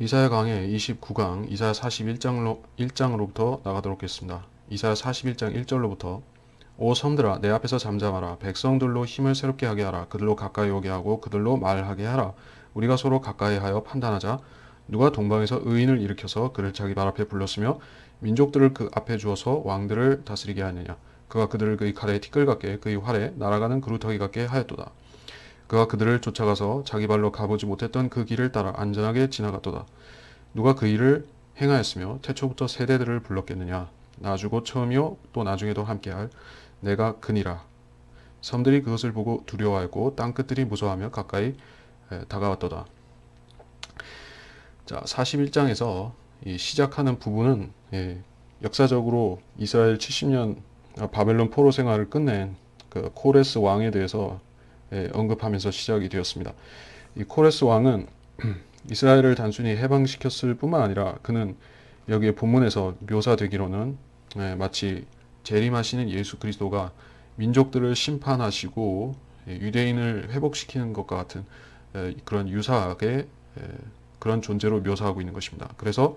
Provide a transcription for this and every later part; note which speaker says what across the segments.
Speaker 1: 이사야 강의 29강 이사야 41장으로부터 나가도록 하겠습니다. 이사야 41장 1절로부터 오 섬들아 내 앞에서 잠잠하라. 백성들로 힘을 새롭게 하게 하라. 그들로 가까이 오게 하고 그들로 말하게 하라. 우리가 서로 가까이 하여 판단하자. 누가 동방에서 의인을 일으켜서 그를 자기 발 앞에 불렀으며 민족들을 그 앞에 주어서 왕들을 다스리게 하느냐. 그가 그들을 그의 칼에 티끌 같게 그의 활에 날아가는 그루터기 같게 하였도다. 그가 그들을 쫓아가서 자기 발로 가보지 못했던 그 길을 따라 안전하게 지나갔도다. 누가 그 일을 행하였으며 태초부터 세대들을 불렀겠느냐. 나주고 처음이요 또 나중에도 함께할 내가 그니라. 섬들이 그것을 보고 두려워하고 땅끝들이 무서워하며 가까이 다가왔도다. 자, 41장에서 시작하는 부분은 역사적으로 이스라엘 70년 바벨론 포로 생활을 끝낸 그 코레스 왕에 대해서 언급하면서 시작이 되었습니다. 이 코레스 왕은 이스라엘을 단순히 해방시켰을 뿐만 아니라 그는 여기에 본문에서 묘사되기로는 마치 재림하시는 예수 그리스도가 민족들을 심판하시고 유대인을 회복시키는 것과 같은 그런 유사하게 그런 존재로 묘사하고 있는 것입니다. 그래서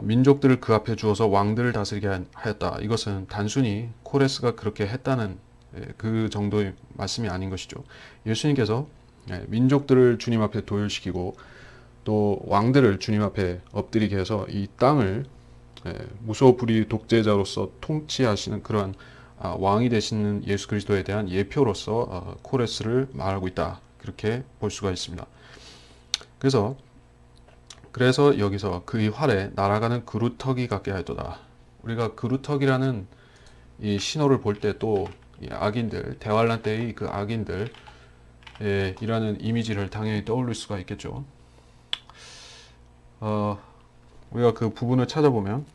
Speaker 1: 민족들을 그 앞에 주어서 왕들을 다스리게 하였다. 이것은 단순히 코레스가 그렇게 했다는 그 정도의 말씀이 아닌 것이죠. 예수님께서 민족들을 주님 앞에 도열시키고 또 왕들을 주님 앞에 엎드리게 해서 이 땅을 무소불위 독재자로서 통치하시는 그러한 왕이 되시는 예수 그리스도에 대한 예표로서 코레스를 말하고 있다. 그렇게 볼 수가 있습니다. 그래서 여기서 그의 활에 날아가는 그루터기 같게 하였도다. 우리가 그루터기라는 이 신호를 볼 때 또 악인들, 대환란 때의 그 악인들 이라는 이미지를 당연히 떠올릴 수가 있겠죠. 우리가 그 부분을 찾아보면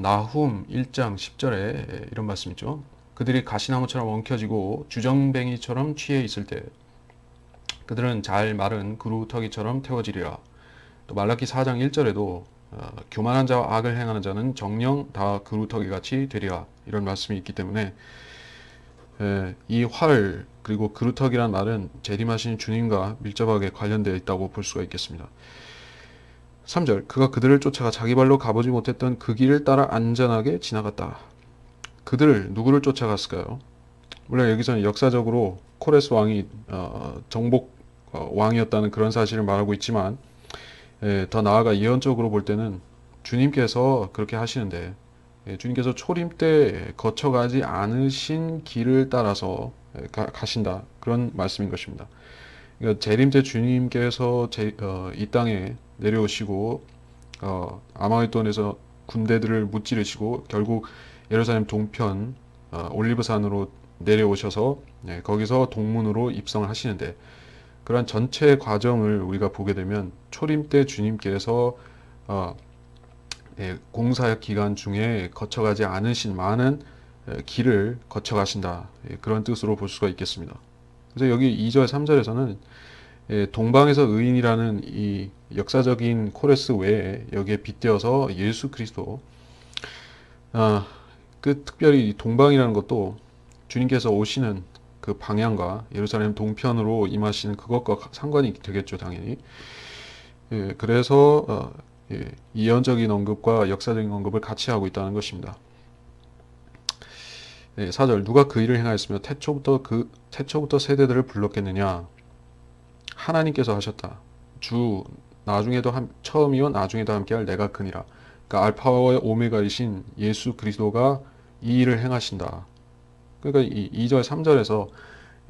Speaker 1: 나훔 1장 10절에 이런 말씀 있죠. 그들이 가시나무처럼 엉켜지고 주정뱅이처럼 취해 있을 때 그들은 잘 마른 그루터기처럼 태워지리라. 또 말라기 4장 1절에도 교만한 자와 악을 행하는 자는 정령 다 그루터기 같이 되리라. 이런 말씀이 있기 때문에 이 활 그리고 그루터기란 말은 재림하신 주님과 밀접하게 관련되어 있다고 볼 수가 있겠습니다. 3절 그가 그들을 쫓아가 자기 발로 가보지 못했던 그 길을 따라 안전하게 지나갔다. 그들을 누구를 쫓아갔을까요? 물론 여기서는 역사적으로 코레스 왕이 정복 왕이었다는 그런 사실을 말하고 있지만 더 나아가 예언적으로 볼 때는 주님께서 그렇게 하시는데 주님께서 초림 때 거쳐가지 않으신 길을 따라서 가신다. 그런 말씀인 것입니다. 그러니까 재림 때 주님께서 이 땅에 내려오시고 아마겟돈에서 군대들을 무찌르시고 결국 예루살렘 동편 올리브산으로 내려오셔서 거기서 동문으로 입성을 하시는데 그러한 전체 과정을 우리가 보게 되면 초림 때 주님께서 공사역 기간 중에 거쳐가지 않으신 많은 길을 거쳐가신다. 그런 뜻으로 볼 수가 있겠습니다. 그래서 여기 2절, 3절에서는 동방에서 의인이라는 이 역사적인 코레스 외에 여기에 빗대어서 예수 그리스도, 그 특별히 동방이라는 것도 주님께서 오시는 그 방향과 예루살렘 동편으로 임하시는 그것과 상관이 되겠죠, 당연히. 그래서 예언적인 언급과 역사적인 언급을 같이 하고 있다는 것입니다. 4절 누가 그 일을 행하였으며 태초부터 세대들을 불렀겠느냐. 하나님께서 하셨다. 주 나중에도 처음이요 나중에도 함께할 내가 그니라. 그러니까 알파와 오메가이신 예수 그리스도가 이 일을 행하신다. 그러니까 이 2절 3절에서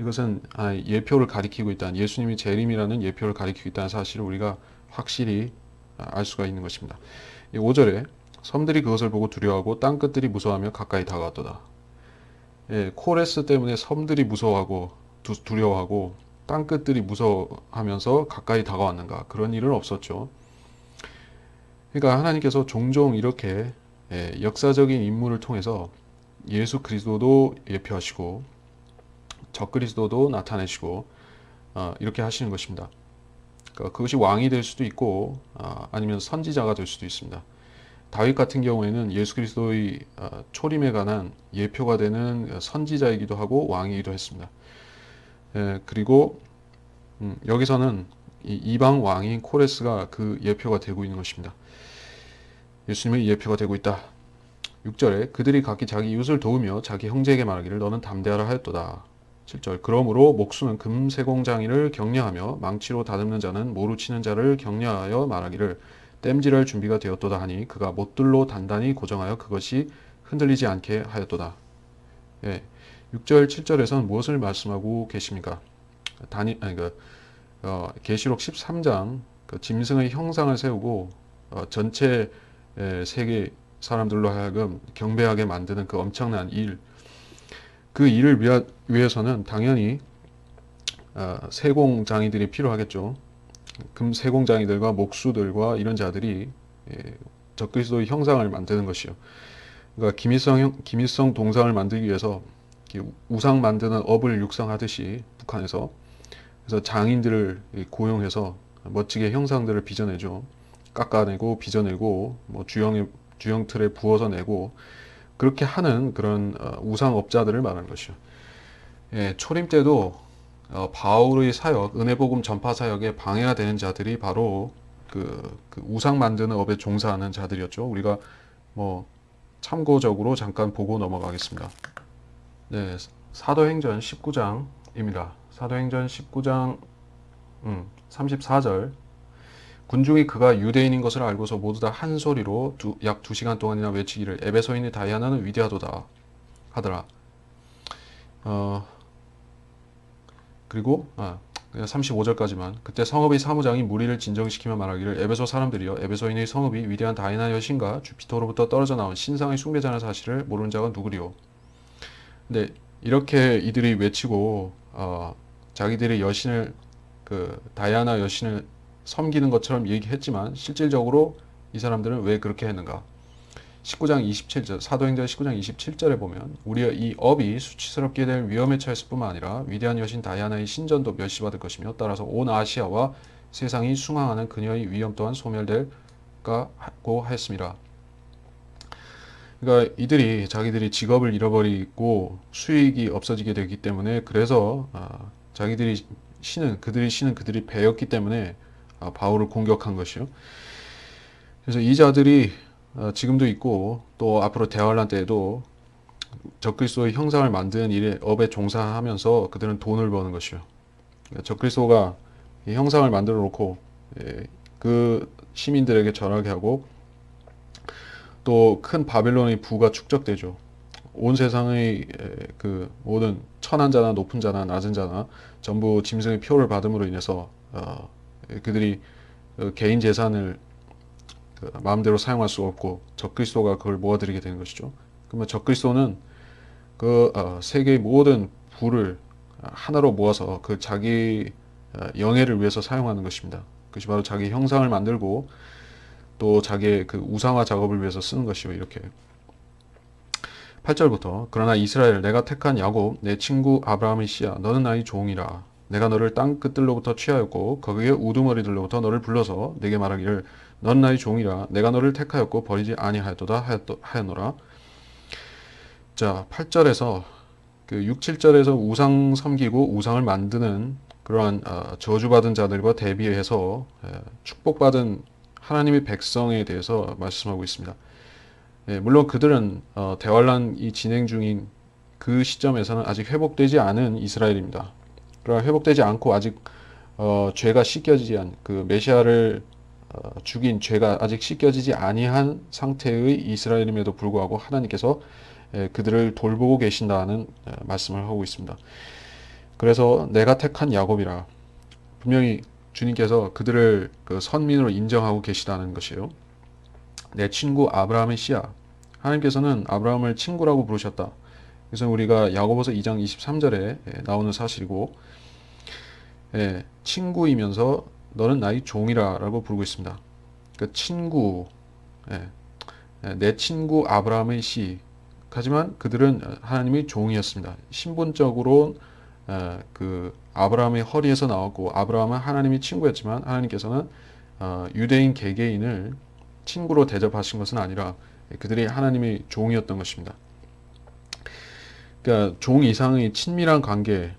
Speaker 1: 이것은 예표를 가리키고 있다는 예수님이 재림이라는 예표를 가리키고 있다는 사실을 우리가 확실히 알 수가 있는 것입니다. 5절에 섬들이 그것을 보고 두려워하고 땅끝들이 무서워하며 가까이 다가왔도다. 코레스 때문에 섬들이 무서워하고 두려워하고 땅끝들이 무서워하면서 가까이 다가왔는가? 그런 일은 없었죠. 그러니까 하나님께서 종종 이렇게 역사적인 인물을 통해서 예수 그리스도도 예표하시고 적그리스도도 나타내시고 이렇게 하시는 것입니다. 그러니까 그것이 왕이 될 수도 있고 아니면 선지자가 될 수도 있습니다. 다윗 같은 경우에는 예수 그리스도의 초림에 관한 예표가 되는 선지자이기도 하고 왕이기도 했습니다. 그리고 여기서는 이 이방 왕인 코레스가 그 예표가 되고 있는 것입니다. 예수님의 예표가 되고 있다. 6절에 그들이 각기 자기 이웃을 도우며 자기 형제에게 말하기를 너는 담대하라 하였도다. 7절 그러므로 목수는 금세공장이를 격려하며 망치로 다듬는 자는 모루 치는 자를 격려하여 말하기를 땜질할 준비가 되었도다 하니 그가 못들로 단단히 고정하여 그것이 흔들리지 않게 하였도다. 예, 6절 7절에서는 무엇을 말씀하고 계십니까? 계시록 13장 그 짐승의 형상을 세우고 전체 세계 사람들로 하여금 경배하게 만드는 그 엄청난 일, 그 일을 위해서는 당연히 세공장이들이 필요하겠죠. 금 세공장이들과 목수들과 이런 자들이 적그리스도의 형상을 만드는 것이요. 그러니까 김일성 동상을 만들기 위해서 우상 만드는 업을 육성하듯이 북한에서 그래서 장인들을 고용해서 멋지게 형상들을 빚어내죠. 깎아내고 빚어내고 뭐 주형 틀에 부어서 내고 그렇게 하는 그런 우상업자들을 말하는 것이요. 예, 초림 때도 바울의 사역, 은혜복음 전파 사역에 방해가 되는 자들이 바로 그 우상 만드는 업에 종사하는 자들이었죠. 우리가 뭐 참고적으로 잠깐 보고 넘어가겠습니다. 네, 사도행전 19장입니다. 사도행전 19장 34절 군중이 그가 유대인인 것을 알고서 모두 다 한 소리로 약 2시간 동안이나 외치기를 에베소인의 다이아나는 위대하도다 하더라. 그리고 35절까지만 그때 성읍의 사무장이 무리를 진정시키며 말하기를 에베소 사람들이여 에베소인의 성읍이 위대한 다이아나 여신과 주피터로부터 떨어져 나온 신상의 숭배자라는 사실을 모르는 자가 누구리요. 근데 이렇게 이들이 외치고 자기들의 여신을 그 다이아나 여신을 섬기는 것처럼 얘기했지만 실질적으로 이 사람들은 왜 그렇게 했는가? 19장 27절 사도행전 19장 27절에 보면 우리의 이 업이 수치스럽게 될 위험에 처했을 뿐만 아니라 위대한 여신 다이아나의 신전도 멸시받을 것이며 따라서 온 아시아와 세상이 숭앙하는 그녀의 위엄 또한 소멸될까 하고 하였습니다. 그러니까 이들이 자기들이 직업을 잃어버리고 수익이 없어지게 되기 때문에 그래서 그들이 신은 그들이 배였기 때문에 바울을 공격한 것이요. 그래서 이 자들이 지금도 있고 또 앞으로 대환란 때에도 적그리스도의 형상을 만드는 일에 업에 종사하면서 그들은 돈을 버는 것이요. 적그리스도가 이 형상을 만들어 놓고 그 시민들에게 절하게 하고 또 큰 바벨론의 부가 축적되죠. 온 세상의 그 모든 천한 자나 높은 자나 낮은 자나 전부 짐승의 표를 받음으로 인해서 그들이 개인 재산을 마음대로 사용할 수 없고 적그리스도가 그걸 모아들이게 되는 것이죠. 그러면 적그리스도는 그 세계의 모든 부를 하나로 모아서 그 자기 영예를 위해서 사용하는 것입니다. 그것이 바로 자기 형상을 만들고 또 자기의 그 우상화 작업을 위해서 쓰는 것이요. 이렇게 8절부터 그러나 이스라엘 내가 택한 야곱 내 친구 아브라함의 씨야 너는 나의 종이라 내가 너를 땅 끝들로부터 취하였고 거기에 우두머리들로부터 너를 불러서 내게 말하기를 넌 나의 종이라 내가 너를 택하였고 버리지 아니하였도다 하였노라. 자 8절에서 그 6, 7절에서 우상 섬기고 우상을 만드는 그러한 저주받은 자들과 대비해서 축복받은 하나님의 백성에 대해서 말씀하고 있습니다. 물론 그들은 대환란이 진행 중인 그 시점에서는 아직 회복되지 않은 이스라엘입니다. 그러나 회복되지 않고 아직 죄가 씻겨지지 않은 그 메시아를 죽인 죄가 아직 씻겨지지 아니한 상태의 이스라엘임에도 불구하고 하나님께서 그들을 돌보고 계신다는 말씀을 하고 있습니다. 그래서 내가 택한 야곱이라 분명히 주님께서 그들을 그 선민으로 인정하고 계시다는 것이에요. 내 친구 아브라함의 씨야. 하나님께서는 아브라함을 친구라고 부르셨다. 그래서 우리가 야고보서 2장 23절에 나오는 사실이고 친구이면서 너는 나의 종이라 라고 부르고 있습니다. 그 친구 내 친구 아브라함의 씨 하지만 그들은 하나님의 종이었습니다. 신분적으로 그 아브라함의 허리에서 나왔고 아브라함은 하나님의 친구였지만 하나님께서는 유대인 개개인을 친구로 대접하신 것은 아니라 그들이 하나님의 종이었던 것입니다. 그러니까 종 이상의 친밀한 관계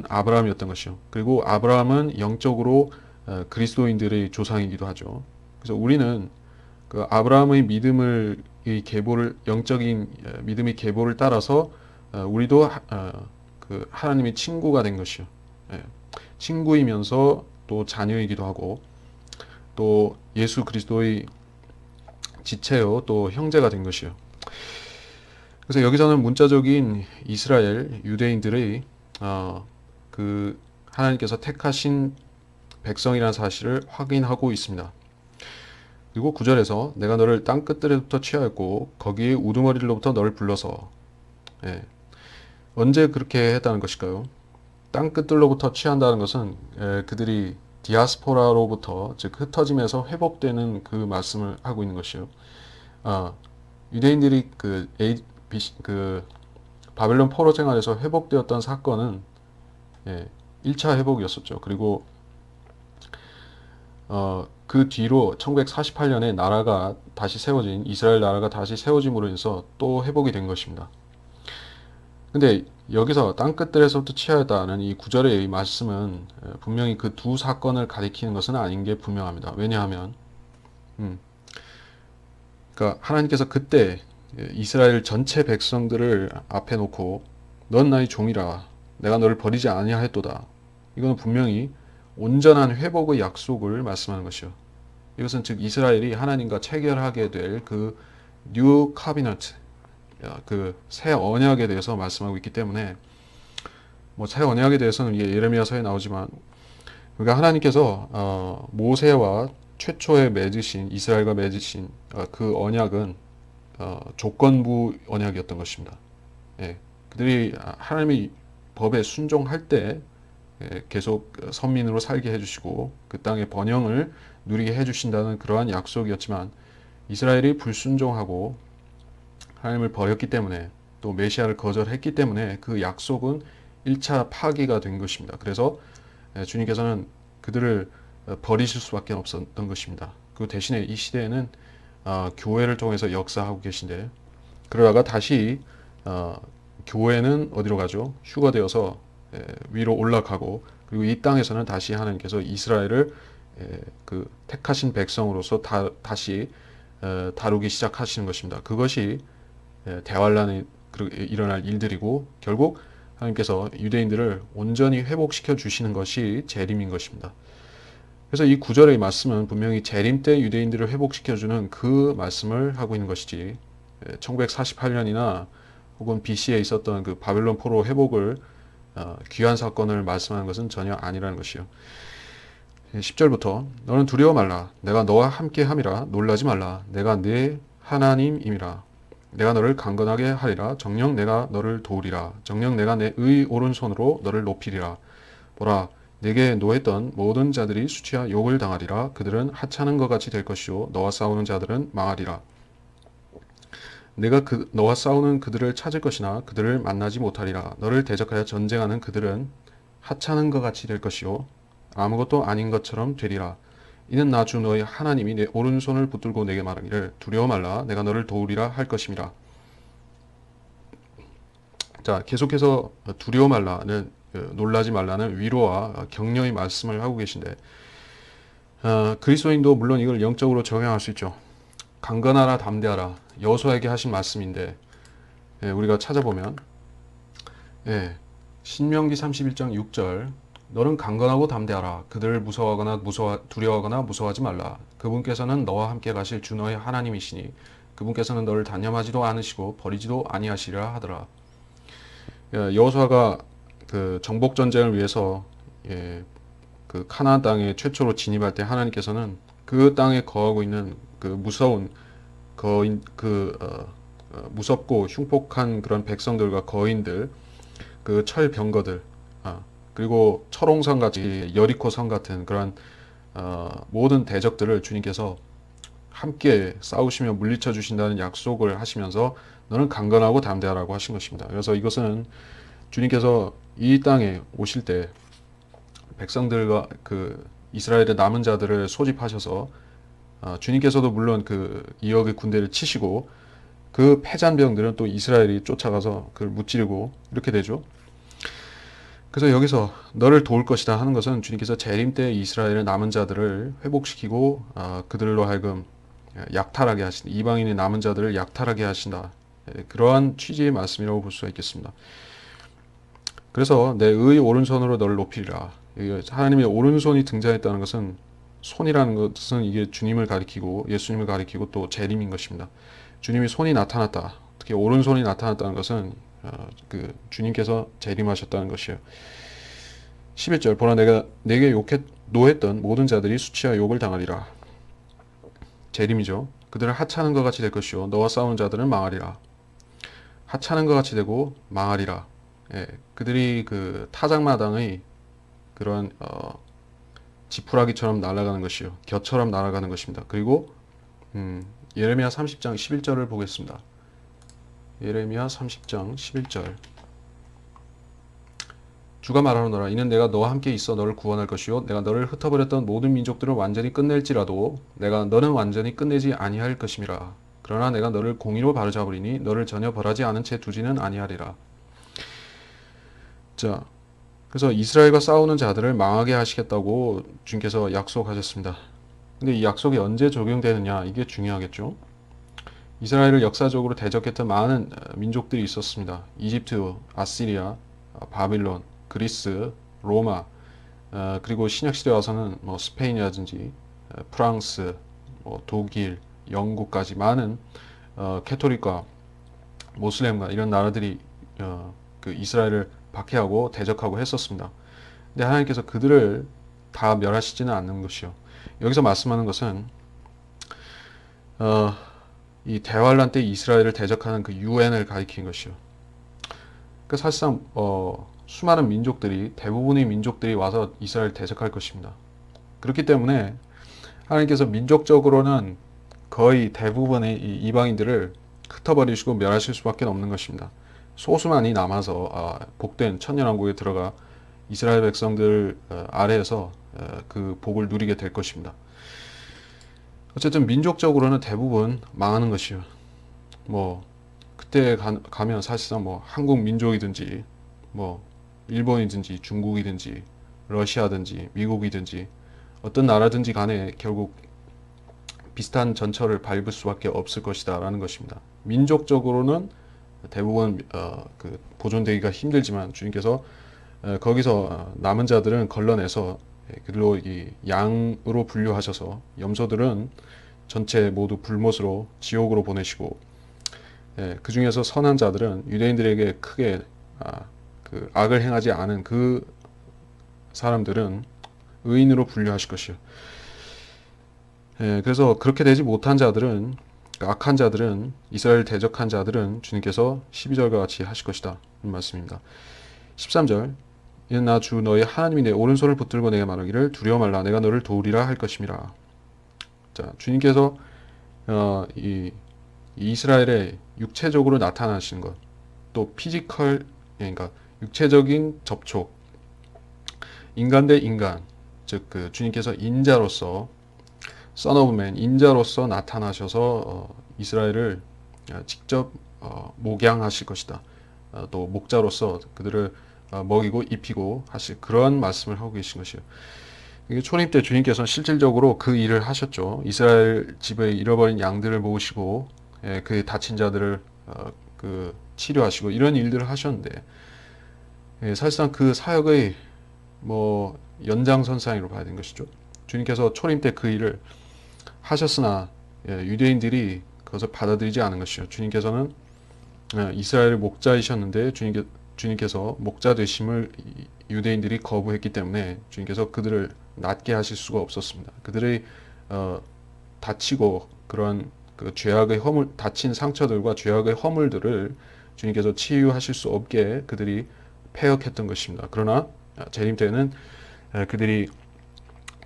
Speaker 1: 아브라함이었던 것이요. 그리고 아브라함은 영적으로 그리스도인들의 조상이기도 하죠. 그래서 우리는 그 아브라함의 믿음을 이 계보를 영적인 믿음의 계보를 따라서 우리도 그 하나님의 친구가 된 것이요. 예, 친구이면서 또 자녀이기도 하고 또 예수 그리스도의 지체요 또 형제가 된 것이요. 그래서 여기서는 문자적인 이스라엘 유대인들의 그 하나님께서 택하신 백성이라는 사실을 확인하고 있습니다. 그리고 9절에서 내가 너를 땅 끝들에부터 취하였고 거기에 우두머리로부터 너를 불러서 예, 언제 그렇게 했다는 것일까요? 땅 끝들로부터 취한다는 것은 그들이 디아스포라로부터 즉 흩어짐에서 회복되는 그 말씀을 하고 있는 것이요. 유대인들이 그 바벨론 포로 생활에서 회복되었던 사건은 1차 회복이었었죠. 그리고 그 뒤로 1948년에 나라가 다시 세워진 이스라엘 나라가 다시 세워짐으로 인해서 또 회복이 된 것입니다. 근데 여기서 땅끝들에서부터 취하였다는 이 구절의 말씀은 분명히 그 두 사건을 가리키는 것은 아닌 게 분명합니다. 왜냐하면 그러니까 하나님께서 그때 이스라엘 전체 백성들을 앞에 놓고 넌 나의 종이라 내가 너를 버리지 아니하였도다. 이거는 분명히 온전한 회복의 약속을 말씀하는 것이요. 이것은 즉 이스라엘이 하나님과 체결하게 될 그 뉴 카비너트 그 새 언약에 대해서 말씀하고 있기 때문에 뭐 새 언약에 대해서는 이게 예레미야서에 나오지만 그러니까 하나님께서 모세와 최초에 맺으신 이스라엘과 맺으신 그 언약은 조건부 언약이었던 것입니다. 예, 그들이 하나님의 법에 순종할 때 계속 선민으로 살게 해주시고 그 땅의 번영을 누리게 해주신다는 그러한 약속이었지만 이스라엘이 불순종하고 하나님을 버렸기 때문에 또 메시아를 거절했기 때문에 그 약속은 1차 파기가 된 것입니다. 그래서 주님께서는 그들을 버리실 수밖에 없었던 것입니다. 그 대신에 이 시대에는 교회를 통해서 역사하고 계신데 그러다가 다시 교회는 어디로 가죠? 휴거되어서 위로 올라가고 그리고 이 땅에서는 다시 하나님께서 이스라엘을 그 택하신 백성으로서 다시 다루기 시작하시는 것입니다. 그것이 대환란에 일어날 일들이고 결국 하나님께서 유대인들을 온전히 회복시켜 주시는 것이 재림인 것입니다. 그래서 이 구절의 말씀은 분명히 재림 때 유대인들을 회복시켜 주는 그 말씀을 하고 있는 것이지 1948년이나 혹은 BC에 있었던 그 바벨론 포로 회복을 귀한 사건을 말씀하는 것은 전혀 아니라는 것이요. 10절부터 너는 두려워 말라 내가 너와 함께 함이라 놀라지 말라 내가 네 하나님임이라 내가 너를 강건하게 하리라 정녕 내가 너를 도우리라 정녕 내가 내 의 오른손으로 너를 높이리라 보라 내게 노했던 모든 자들이 수치와 욕을 당하리라 그들은 하찮은 것 같이 될 것이요 너와 싸우는 자들은 망하리라 내가 너와 싸우는 그들을 찾을 것이나 그들을 만나지 못하리라 너를 대적하여 전쟁하는 그들은 하찮은 것 같이 될 것이요 아무것도 아닌 것처럼 되리라 이는 나 주 너의 하나님이 내 오른손을 붙들고 내게 말하기를 두려워 말라 내가 너를 도우리라 할 것임이라. 자, 계속해서 두려워 말라는 놀라지 말라는 위로와 격려의 말씀을 하고 계신데 그리스도인도 물론 이걸 영적으로 적용할 수 있죠. 강건하라 담대하라 여호수아에게 하신 말씀인데 우리가 찾아보면 신명기 31장 6절 너는 강건하고 담대하라 그들을 무서워하거나 두려워하거나 무서워하지 말라 그분께서는 너와 함께 가실 주 너의 하나님이시니 그분께서는 너를 단념하지도 않으시고 버리지도 아니하시리라 하더라. 여호수아가 그 정복 전쟁을 위해서 그 카나안 땅에 최초로 진입할 때 하나님께서는 그 땅에 거하고 있는 그 무서운 무섭고 흉폭한 그런 백성들과 거인들 그 철병거들 그리고 철옹성 같이 여리코 성 같은 그런 모든 대적들을 주님께서 함께 싸우시며 물리쳐 주신다는 약속을 하시면서 너는 강건하고 담대하라고 하신 것입니다. 그래서 이것은 주님께서 이 땅에 오실 때 백성들과 그 이스라엘의 남은 자들을 소집하셔서 주님께서도 물론 그 이역의 군대를 치시고 그 패잔병들은 또 이스라엘이 쫓아가서 그걸 무찌르고 이렇게 되죠. 그래서 여기서 너를 도울 것이다 하는 것은 주님께서 재림 때 이스라엘의 남은 자들을 회복시키고 그들로 하여금 약탈하게 하신다. 이방인의 남은 자들을 약탈하게 하신다. 그러한 취지의 말씀이라고 볼 수가 있겠습니다. 그래서 내 의 오른손으로 너를 높이리라. 하나님의 오른손이 등장했다는 것은 손이라는 것은 이게 주님을 가리키고 예수님을 가리키고 또 재림인 것입니다. 주님이 손이 나타났다. 특히 오른손이 나타났다는 것은 그 주님께서 재림하셨다는 것이에요. 11절 보라 내가 내게 노했던 모든 자들이 수치와 욕을 당하리라. 재림이죠. 그들을 하찮은 것 같이 될 것이요 너와 싸우는 자들은 망하리라. 하찮은 것 같이 되고 망하리라. 예, 그들이 그 타작마당의 그런 지푸라기처럼 날아가는 것이요 겨처럼 날아가는 것입니다. 그리고 예레미야 30장 11절을 보겠습니다. 예레미야 30장 11절 주가 말하노라 이는 내가 너와 함께 있어 너를 구원할 것이요 내가 너를 흩어버렸던 모든 민족들을 완전히 끝낼지라도 내가 너는 완전히 끝내지 아니할 것임이라. 그러나 내가 너를 공의로 바로잡으리니 너를 전혀 벌하지 않은 채 두지는 아니하리라. 자, 그래서 이스라엘과 싸우는 자들을 망하게 하시겠다고 주님께서 약속하셨습니다. 근데 이 약속이 언제 적용되느냐 이게 중요하겠죠. 이스라엘을 역사적으로 대적했던 많은 민족들이 있었습니다. 이집트, 아시리아, 바빌론, 그리스, 로마, 그리고 신약시대 와서는 뭐 스페인이라든지 프랑스, 독일, 영국까지 많은 캐토릭과 모슬렘과 이런 나라들이 그 이스라엘을 박해하고 대적하고 했었습니다. 근데 하나님께서 그들을 다 멸하시지는 않는 것이요. 여기서 말씀하는 것은 이 대환란 때 이스라엘을 대적하는 그 유엔을 가리킨 것이요. 그 사실상 수많은 민족들이 대부분의 민족들이 와서 이스라엘을 대적할 것입니다. 그렇기 때문에 하나님께서 민족적으로는 거의 대부분의 이방인들을 흩어버리시고 멸하실 수밖에 없는 것입니다. 소수만이 남아서 복된 천년왕국에 들어가 이스라엘 백성들 아래에서 그 복을 누리게 될 것입니다. 어쨌든 민족적으로는 대부분 망하는 것이요. 뭐 그때 가면 사실상 뭐 한국 민족이든지 뭐 일본이든지 중국이든지 러시아든지 미국이든지 어떤 나라든지 간에 결국 비슷한 전철을 밟을 수밖에 없을 것이다 라는 것입니다. 민족적으로는 대부분 그 보존되기가 힘들지만 주님께서 거기서 남은 자들은 걸러내서 그들로 이 양으로 분류하셔서 염소들은 전체 모두 불못으로 지옥으로 보내시고 그 중에서 선한 자들은 유대인들에게 크게 그 악을 행하지 않은 그 사람들은 의인으로 분류하실 것이요. 그래서 그렇게 되지 못한 자들은 악한 자들은 이스라엘 대적한 자들은 주님께서 12절과 같이 하실 것이다. 이 말씀입니다. 13절 이는 나 주 너의 하나님이 내 오른손을 붙들고 내게 말하기를 두려워 말라 내가 너를 도우리라 할 것임이라. 자, 주님께서 이 이스라엘의 육체적으로 나타나시는 것, 또 피지컬 그러니까 육체적인 접촉, 인간 대 인간, 즉 그 주님께서 인자로서 Son of Man, 인자로서 나타나셔서 이스라엘을 직접 목양하실 것이다. 또 목자로서 그들을 먹이고 입히고 하실 그런 말씀을 하고 계신 것이에요. 이게 초림 때 주님께서는 실질적으로 그 일을 하셨죠. 이스라엘 집에 잃어버린 양들을 모으시고 그 다친 자들을 그 치료하시고 이런 일들을 하셨는데 사실상 그 사역의 뭐 연장선상으로 봐야 되는 것이죠. 주님께서 초림 때 그 일을 하셨으나 유대인들이 그것을 받아들이지 않은 것이죠. 주님께서는 이스라엘의 목자이셨는데 주님께서 목자 되심을 유대인들이 거부했기 때문에 주님께서 그들을 낫게 하실 수가 없었습니다. 그들의 다치고 그런 그 죄악의 허물, 다친 상처들과 죄악의 허물들을 주님께서 치유하실 수 없게 그들이 패역했던 것입니다. 그러나 재림 때는 그들이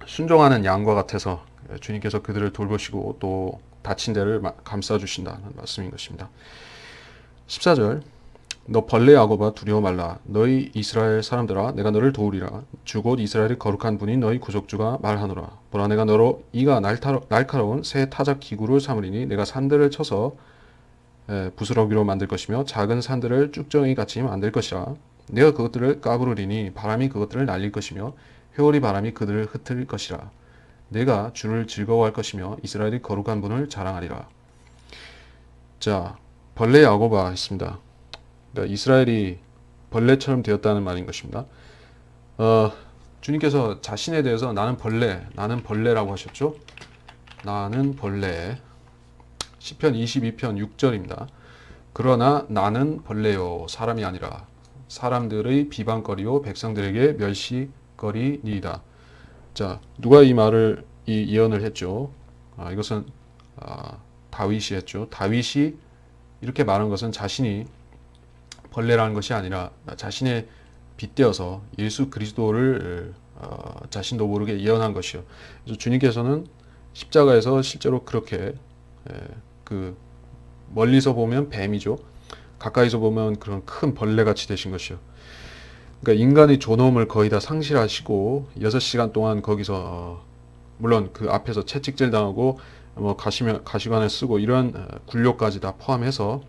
Speaker 1: 순종하는 양과 같아서 주님께서 그들을 돌보시고 또 다친 데를 감싸주신다는 말씀인 것입니다. 14절 너 벌레 야곱아 두려워 말라 너희 이스라엘 사람들아 내가 너를 도우리라 주 곧 이스라엘의 거룩한 분이 너희 구속주가 말하노라 보라 내가 너로 이가 날카로운 새 타작 기구를 삼으리니 내가 산들을 쳐서 부스러기로 만들 것이며 작은 산들을 쭉정이 같이 만들 것이라 내가 그것들을 까부르리니 바람이 그것들을 날릴 것이며 회오리 바람이 그들을 흩을 것이라. 내가 주를 즐거워할 것이며 이스라엘이 거룩한 분을 자랑하리라. 자, 벌레 야고바 했습니다. 그러니까 이스라엘이 벌레처럼 되었다는 말인 것입니다. 주님께서 자신에 대해서 나는 벌레라고 하셨죠. 나는 벌레. 시편 22편 6절입니다. 그러나 나는 벌레요 사람이 아니라 사람들의 비방거리요 백성들에게 멸시거리니이다. 자, 누가 이 말을 이 예언을 했죠? 이것은 다윗이 했죠. 다윗이 이렇게 말한 것은 자신이 벌레라는 것이 아니라 자신의 빗대어서 예수 그리스도를 자신도 모르게 예언한 것이요. 그래서 주님께서는 십자가에서 실제로 그렇게 그 멀리서 보면 뱀이죠. 가까이서 보면 그런 큰 벌레같이 되신 것이요. 그러니까 인간의 존엄을 거의 다 상실하시고 6시간 동안 거기서 물론 그 앞에서 채찍질 당하고 뭐 가시관을 쓰고 이런 굴욕까지 다 포함해서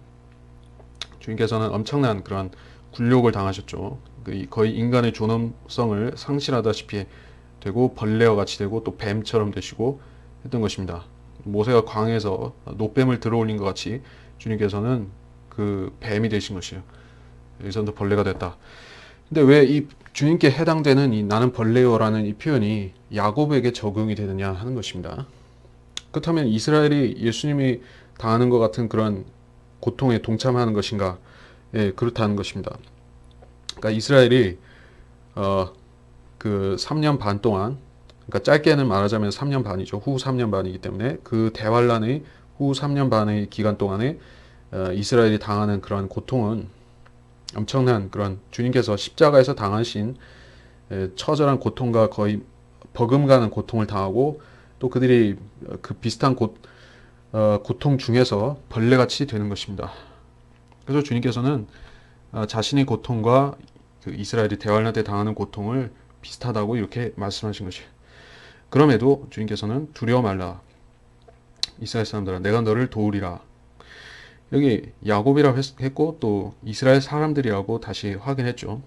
Speaker 1: 주님께서는 엄청난 그런 굴욕을 당하셨죠. 거의 인간의 존엄성을 상실하다시피 되고 벌레와 같이 되고 또 뱀처럼 되시고 했던 것입니다. 모세가 광에서 노뱀을 들어올린 것 같이 주님께서는 그 뱀이 되신 것이에요. 여기서도 벌레가 됐다. 근데 왜 이 주님께 해당되는 이 나는 벌레요라는 이 표현이 야곱에게 적용이 되느냐 하는 것입니다. 그렇다면 이스라엘이 예수님이 당하는 것 같은 그런 고통에 동참하는 것인가? 예, 그렇다는 것입니다. 그러니까 이스라엘이 그 3년 반 동안, 그러니까 짧게는 말하자면 3년 반이죠. 후 3년 반이기 때문에 그 대환란의 후 3년 반의 기간 동안에 이스라엘이 당하는 그런 고통은 엄청난 그런 주님께서 십자가에서 당하신 처절한 고통과 거의 버금가는 고통을 당하고 또 그들이 그 비슷한 고통 중에서 벌레같이 되는 것입니다. 그래서 주님께서는 자신의 고통과 그 이스라엘이 대환란 때 당하는 고통을 비슷하다고 이렇게 말씀하신 것이에요. 그럼에도 주님께서는 두려워 말라. 이스라엘 사람들아 내가 너를 도우리라. 여기 야곱이라고 했고 또 이스라엘 사람들이라고 다시 확인했죠.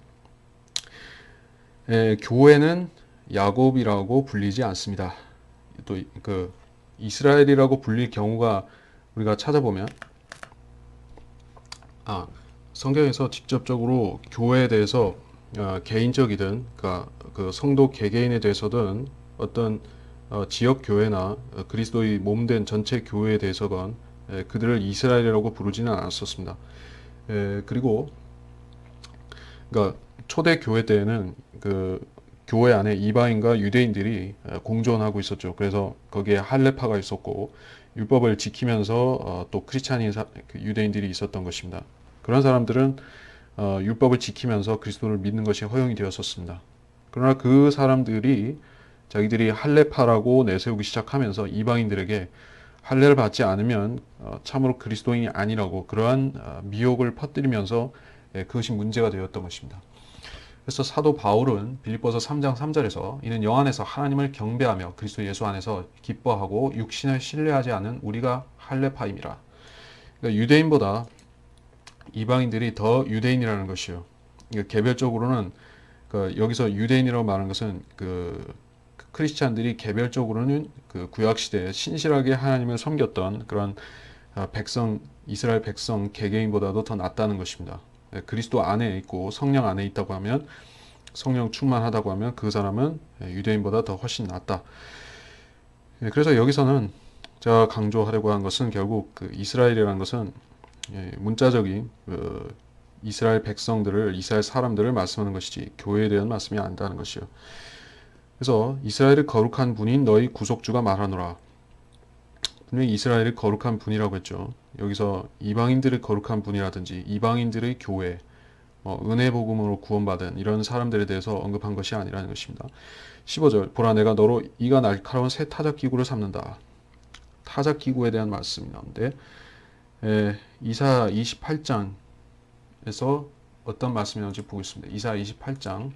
Speaker 1: 교회는 야곱이라고 불리지 않습니다. 또 그 이스라엘이라고 불릴 경우가 우리가 찾아보면 성경에서 직접적으로 교회에 대해서 개인적이든 그러니까 그 성도 개개인에 대해서든 어떤 지역 교회나 그리스도의 몸된 전체 교회에 대해서건 그들을 이스라엘이라고 부르지는 않았었습니다. 그리고 그러니까 초대 교회 때에는 그 교회 안에 이방인과 유대인들이 공존하고 있었죠. 그래서 거기에 할례파가 있었고 율법을 지키면서 또 크리스찬인 유대인들이 있었던 것입니다. 그런 사람들은 율법을 지키면서 그리스도를 믿는 것이 허용이 되었었습니다. 그러나 그 사람들이 자기들이 할례파라고 내세우기 시작하면서 이방인들에게 할례를 받지 않으면 참으로 그리스도인이 아니라고 그러한 미혹을 퍼뜨리면서 그것이 문제가 되었던 것입니다. 그래서 사도 바울은 빌립보서 3장 3절에서 이는 영 안에서 하나님을 경배하며 그리스도 예수 안에서 기뻐하고 육신을 신뢰하지 않는 우리가 할례파임이라. 그러니까 유대인보다 이방인들이 더 유대인이라는 것이요. 그러니까 개별적으로는 여기서 유대인이라고 말하는 것은 그 크리스찬들이 개별적으로는 그 구약 시대에 신실하게 하나님을 섬겼던 그런 이스라엘 백성 개개인보다도 더 낫다는 것입니다. 그리스도 안에 있고 성령 안에 있다고 하면 성령 충만하다고 하면 그 사람은 유대인보다 더 훨씬 낫다. 그래서 여기서는 제가 강조하려고 한 것은 결국 그 이스라엘이라는 것은 문자적인 그 이스라엘 백성들을 이스라엘 사람들을 말씀하는 것이지 교회에 대한 말씀이 아니다는 것이요. 그래서 이스라엘의 거룩한 분인 너희 구속주가 말하노라. 분명히 이스라엘이 거룩한 분이라고 했죠. 여기서 이방인들의 거룩한 분이라든지 이방인들의 교회, 은혜 복음으로 구원받은 이런 사람들에 대해서 언급한 것이 아니라는 것입니다. 15절 보라 내가 너로 이가 날카로운 새 타작기구를 삼는다. 타작기구에 대한 말씀이 나오는데 이사야 28장에서 어떤 말씀이 나오는지 보겠습니다. 이사야 28장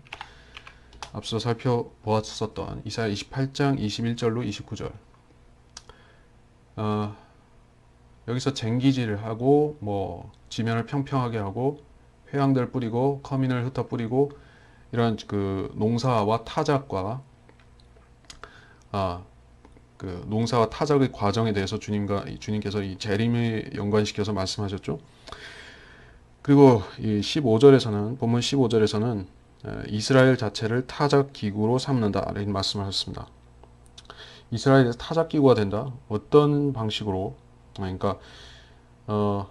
Speaker 1: 앞서 살펴보았었던 이사야 28장 21절로 29절 여기서 쟁기질을 하고 뭐 지면을 평평하게 하고 회황들 뿌리고 커민을 흩어 뿌리고 이런 그 농사와 타작과 아, 그 농사와 타작의 과정에 대해서 주님께서 이 재림에 연관시켜서 말씀하셨죠. 그리고 이 15절에서는 본문 15절에서는 이스라엘 자체를 타작 기구로 삼는다 이런 말씀을 하셨습니다. 이스라엘이 타작 기구가 된다. 어떤 방식으로? 그러니까 어,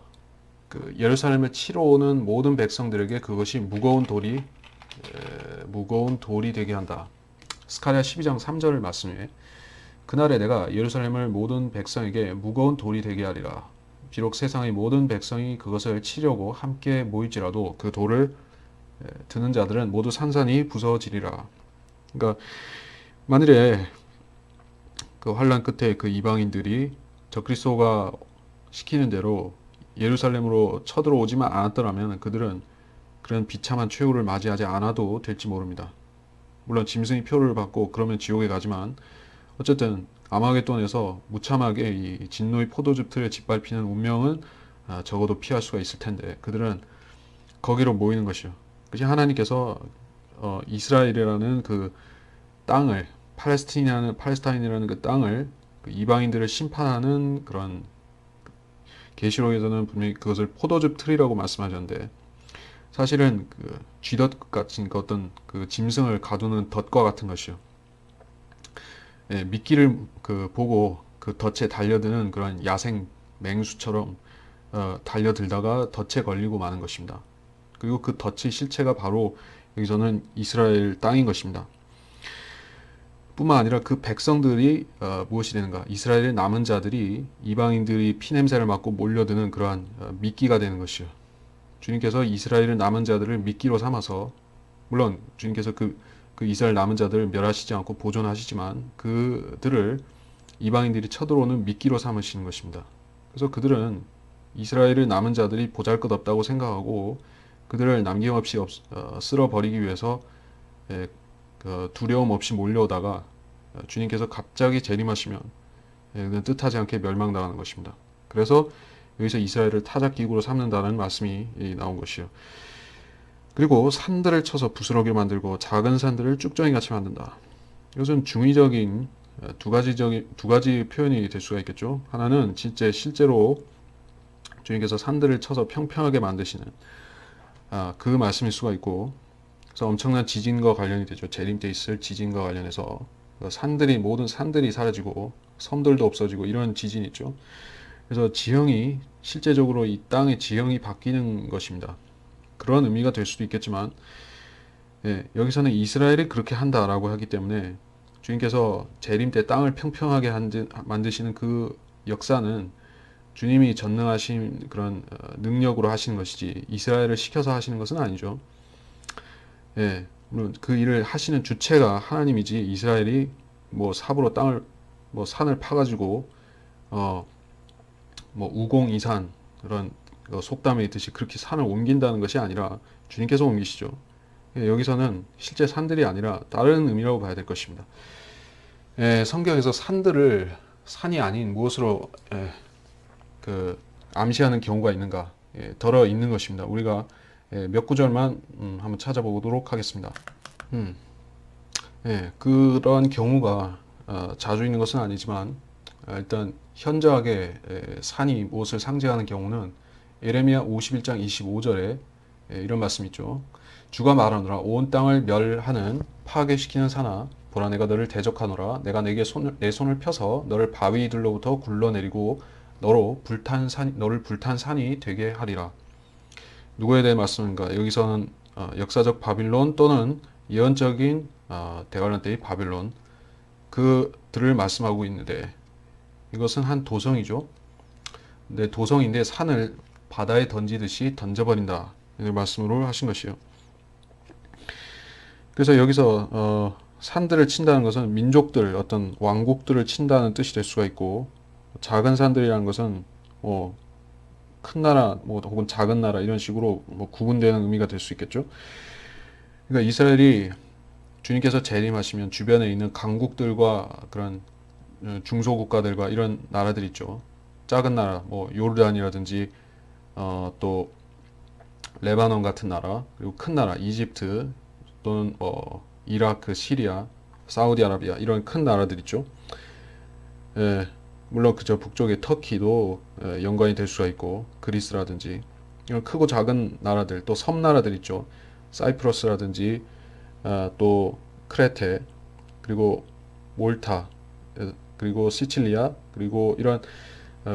Speaker 1: 그 예루살렘을 치러 오는 모든 백성들에게 그것이 무거운 돌이 되게 한다. 스가랴 12장 3절 말씀에 그날에 내가 예루살렘을 모든 백성에게 무거운 돌이 되게 하리라. 비록 세상의 모든 백성이 그것을 치려고 함께 모일지라도 그 돌을 드는 자들은 모두 산산이 부서지리라. 그러니까 만일에 그 환란 끝에 그 이방인들이 적그리스도가 시키는 대로 예루살렘으로 쳐들어오지만 않았더라면 그들은 그런 비참한 최후를 맞이하지 않아도 될지 모릅니다. 물론 짐승이 표를 받고 그러면 지옥에 가지만 어쨌든 아마겟돈에서 무참하게 이 진노의 포도즙 틀에 짓밟히는 운명은 적어도 피할 수가 있을 텐데 그들은 거기로 모이는 것이요. 그것이 하나님께서 이스라엘이라는 그 땅을 팔레스타인이라는 그 땅을 그 이방인들을 심판하는 그런 계시록에서는 분명히 그것을 포도즙 틀이라고 말씀하셨는데 사실은 그 쥐덫 같은 그 어떤 그 짐승을 가두는 덫과 같은 것이요. 예, 미끼를 그 보고 그 덫에 달려드는 그런 야생 맹수처럼 달려들다가 덫에 걸리고 마는 것입니다. 그리고 그 덫의 실체가 바로 여기서는 이스라엘 땅인 것입니다. 뿐만 아니라 그 백성들이 무엇이 되는가? 이스라엘의 남은 자들이 이방인들이 피냄새를 맡고 몰려드는 그러한 미끼가 되는 것이요. 주님께서 이스라엘의 남은 자들을 미끼로 삼아서 물론 주님께서 그 이스라엘 남은 자들을 멸하시지 않고 보존하시지만 그들을 이방인들이 쳐들어오는 미끼로 삼으시는 것입니다. 그래서 그들은 이스라엘의 남은 자들이 보잘것없다고 생각하고 그들을 남김없이 쓸어버리기 위해서 두려움 없이 몰려오다가 주님께서 갑자기 재림하시면 뜻하지 않게 멸망당하는 것입니다. 그래서 여기서 이스라엘을 타작기구로 삼는다는 말씀이 나온 것이요. 그리고 산들을 쳐서 부스러기로 만들고 작은 산들을 쭉정이같이 만든다. 이것은 중의적인 두 가지 표현이 될 수가 있겠죠. 하나는 진짜 실제로 주님께서 산들을 쳐서 평평하게 만드시는 그 말씀일 수가 있고, 그래서 엄청난 지진과 관련이 되죠. 재림 때 있을 지진과 관련해서 모든 산들이 사라지고 섬들도 없어지고 이런 지진이 있죠. 그래서 지형이 실제적으로 이 땅의 지형이 바뀌는 것입니다. 그런 의미가 될 수도 있겠지만 여기서는 이스라엘이 그렇게 한다라고 하기 때문에 주님께서 재림 때 땅을 평평하게 만드시는 그 역사는 주님이 전능하신 그런 능력으로 하시는 것이지 이스라엘을 시켜서 하시는 것은 아니죠. 물론 그 일을 하시는 주체가 하나님이지 이스라엘이 뭐 삽으로 땅을 산을 파가지고 우공이산 그런 속담에 있듯이 그렇게 산을 옮긴다는 것이 아니라 주님께서 옮기시죠. 여기서는 실제 산들이 아니라 다른 의미라고 봐야 될 것입니다. 성경에서 산들을 산이 아닌 무엇으로 암시하는 경우가 있는가? 덜어 있는 것입니다. 우리가 몇 구절만 한번 찾아보도록 하겠습니다. 그런 경우가 자주 있는 것은 아니지만 일단 현저하게 산이 무엇을 상징하는 경우는 예레미야 51장 25절에 이런 말씀이 있죠. 주가 말하노라 온 땅을 멸하는 파괴시키는 산아 보라 내가 너를 대적하노라 내가 내게 내 손을 펴서 너를 바위들로부터 굴러내리고 너를 불탄 산이 되게 하리라. 누구에 대해 말씀인가? 여기서는 역사적 바빌론 또는 예언적인 대관람 때의 바빌론 그들을 말씀하고 있는데 이것은 한 도성이죠. 근데 도성인데 산을 바다에 던지듯이 던져버린다. 이런 말씀으로 하신 것이요. 그래서 여기서 산들을 친다는 것은 민족들, 어떤 왕국들을 친다는 뜻이 될 수가 있고 작은 산들이라는 것은 큰 나라, 혹은 작은 나라 이런 식으로 구분되는 의미가 될 수 있겠죠. 그러니까 이스라엘이 주님께서 재림하시면 주변에 있는 강국들과 그런 중소국가들과 이런 나라들 있죠. 작은 나라, 요르단이라든지 또 레바논 같은 나라, 그리고 큰 나라, 이집트 또는 이라크, 시리아, 사우디아라비아 이런 큰 나라들 있죠. 예, 물론 그저 북쪽의 터키도 연관이 될 수가 있고 그리스라든지 이런 크고 작은 나라들 또 섬나라들 있죠. 사이프러스라든지 또 크레테 그리고 몰타 그리고 시칠리아 그리고 이런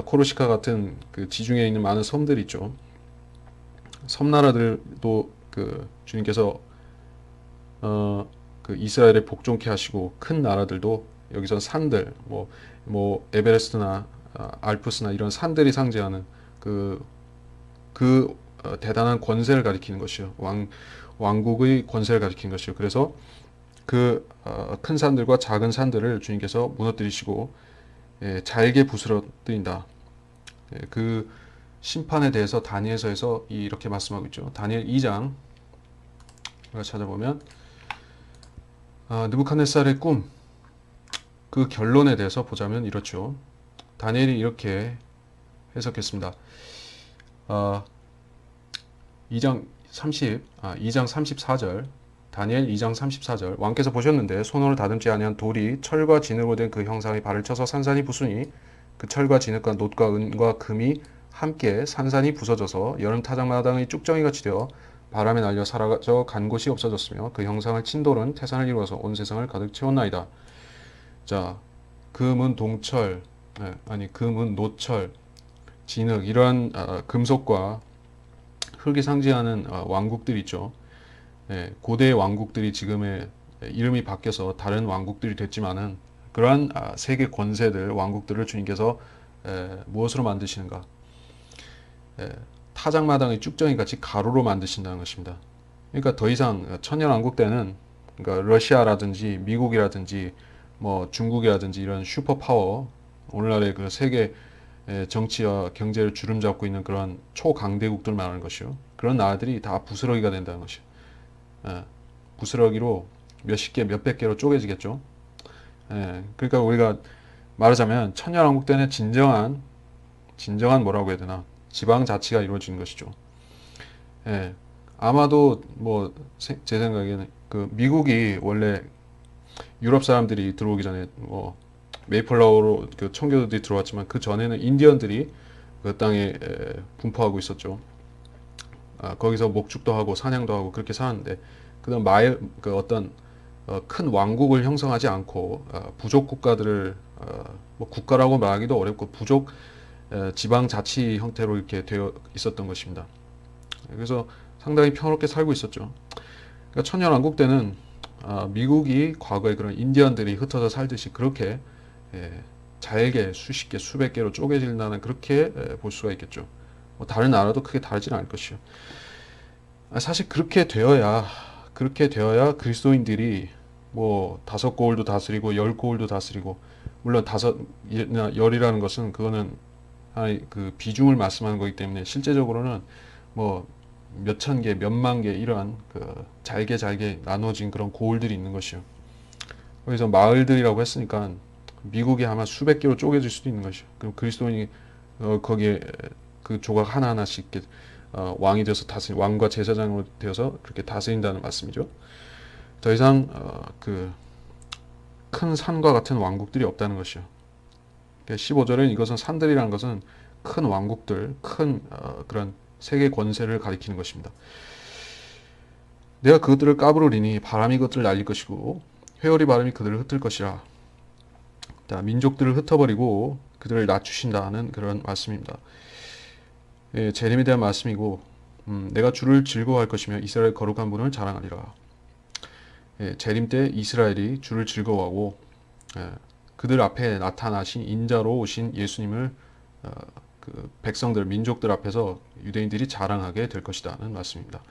Speaker 1: 코르시카 같은 그 지중해에 있는 많은 섬들이 있죠. 섬나라들도 그 주님께서 그 이스라엘을 복종케 하시고 큰 나라들도 여기서 산들 뭐 에베레스트나 알프스나 이런 산들이 상징하는 그, 대단한 권세를 가리키는 것이요. 왕국의 권세를 가리키는 것이요. 그래서 그 큰 산들과 작은 산들을 주님께서 무너뜨리시고 잘게 부스러뜨린다. 그 심판에 대해서 다니엘서에서 이렇게 말씀하고 있죠. 다니엘 2장 우리가 찾아보면 느부갓네살의 꿈, 그 결론에 대해서 보자면 이렇죠. 다니엘이 이렇게 해석했습니다. 2장 34절 다니엘 2장 34절 왕께서 보셨는데 손으로 다듬지 아니한 돌이 철과 진으로 된 그 형상의 발을 쳐서 산산이 부수니 그 철과 진흙과 놋과 은과 금이 함께 산산이 부서져서 여름 타작마당의 쭉정이같이 되어 바람에 날려 사라져 간 곳이 없어졌으며 그 형상을 친 돌은 태산을 이루어서 온 세상을 가득 채웠나이다. 자, 금은 동철, 금은 노철, 진흙 이러한 금속과 흙이 상징하는 왕국들이 있죠. 고대의 왕국들이 지금의 이름이 바뀌어서 다른 왕국들이 됐지만은 그러한 세계 권세들 왕국들을 주님께서 무엇으로 만드시는가? 타작마당의 쭉정이 같이 가로로 만드신다는 것입니다. 그러니까 더 이상 천년왕국 때는 그러니까 러시아라든지 미국이라든지 뭐 중국이라든지 이런 슈퍼파워 오늘날의 그 세계 정치와 경제를 주름잡고 있는 그런 초강대국들 말하는 것이요. 그런 나라들이 다 부스러기가 된다는 것이요. 부스러기로 몇십 개, 몇백 개로 쪼개지겠죠. 그러니까 우리가 말하자면 천년왕국 때는 진정한 뭐라고 해야 되나 지방 자치가 이루어진 것이죠. 아마도 뭐 제 생각에는 그 미국이 원래 유럽 사람들이 들어오기 전에 뭐 메이플라워로 그 청교도들이 들어왔지만 그 전에는 인디언들이 그 땅에 분포하고 있었죠. 거기서 목축도 하고 사냥도 하고 그렇게 살았는데 그다음 그 어떤 큰 왕국을 형성하지 않고 부족 국가들을 뭐 국가라고 말하기도 어렵고 부족 지방 자치 형태로 이렇게 되어 있었던 것입니다. 그래서 상당히 평화롭게 살고 있었죠. 그러니까 천년왕국 때는 미국이 과거에 그런 인디언들이 흩어져 살듯이 그렇게 잘게 수십 개, 수백 개로 쪼개진다는 그렇게 볼 수가 있겠죠. 뭐 다른 나라도 크게 다르지는 않을 것이요. 사실 그렇게 되어야 그리스도인들이 뭐 5고을도 다스리고 10고을도 다스리고 물론 10이라는 것은 그거는 그 비중을 말씀하는 거기 때문에 실제적으로는 뭐 몇천 개, 몇만 개 이러한 그 잘게 나눠진 그런 고을들이 있는 것이요. 거기서 마을들이라고 했으니까 미국이 아마 수백 개로 쪼개질 수도 있는 것이요. 그럼 그리스도인이 거기에 그 조각 하나하나씩 이렇게 왕이 되어서 왕과 제사장으로 되어서 그렇게 다스린다는 말씀이죠. 더 이상 그 큰 산과 같은 왕국들이 없다는 것이요. 15절은 이것은 산들이라는 것은 큰 왕국들, 큰 그런 세계 권세를 가리키는 것입니다. 내가 그것들을 까부르리니 바람이 그것들을 날릴 것이고 회오리 바람이 그들을 흩을 것이라. 민족들을 흩어버리고 그들을 낮추신다는 그런 말씀입니다. 재림에 대한 말씀이고 내가 주를 즐거워할 것이며 이스라엘 거룩한 분을 자랑하리라. 재림 때 이스라엘이 주를 즐거워하고 그들 앞에 나타나신 인자로 오신 예수님을 그 백성들, 민족들 앞에서 유대인들이 자랑하게 될 것이다는 말씀입니다.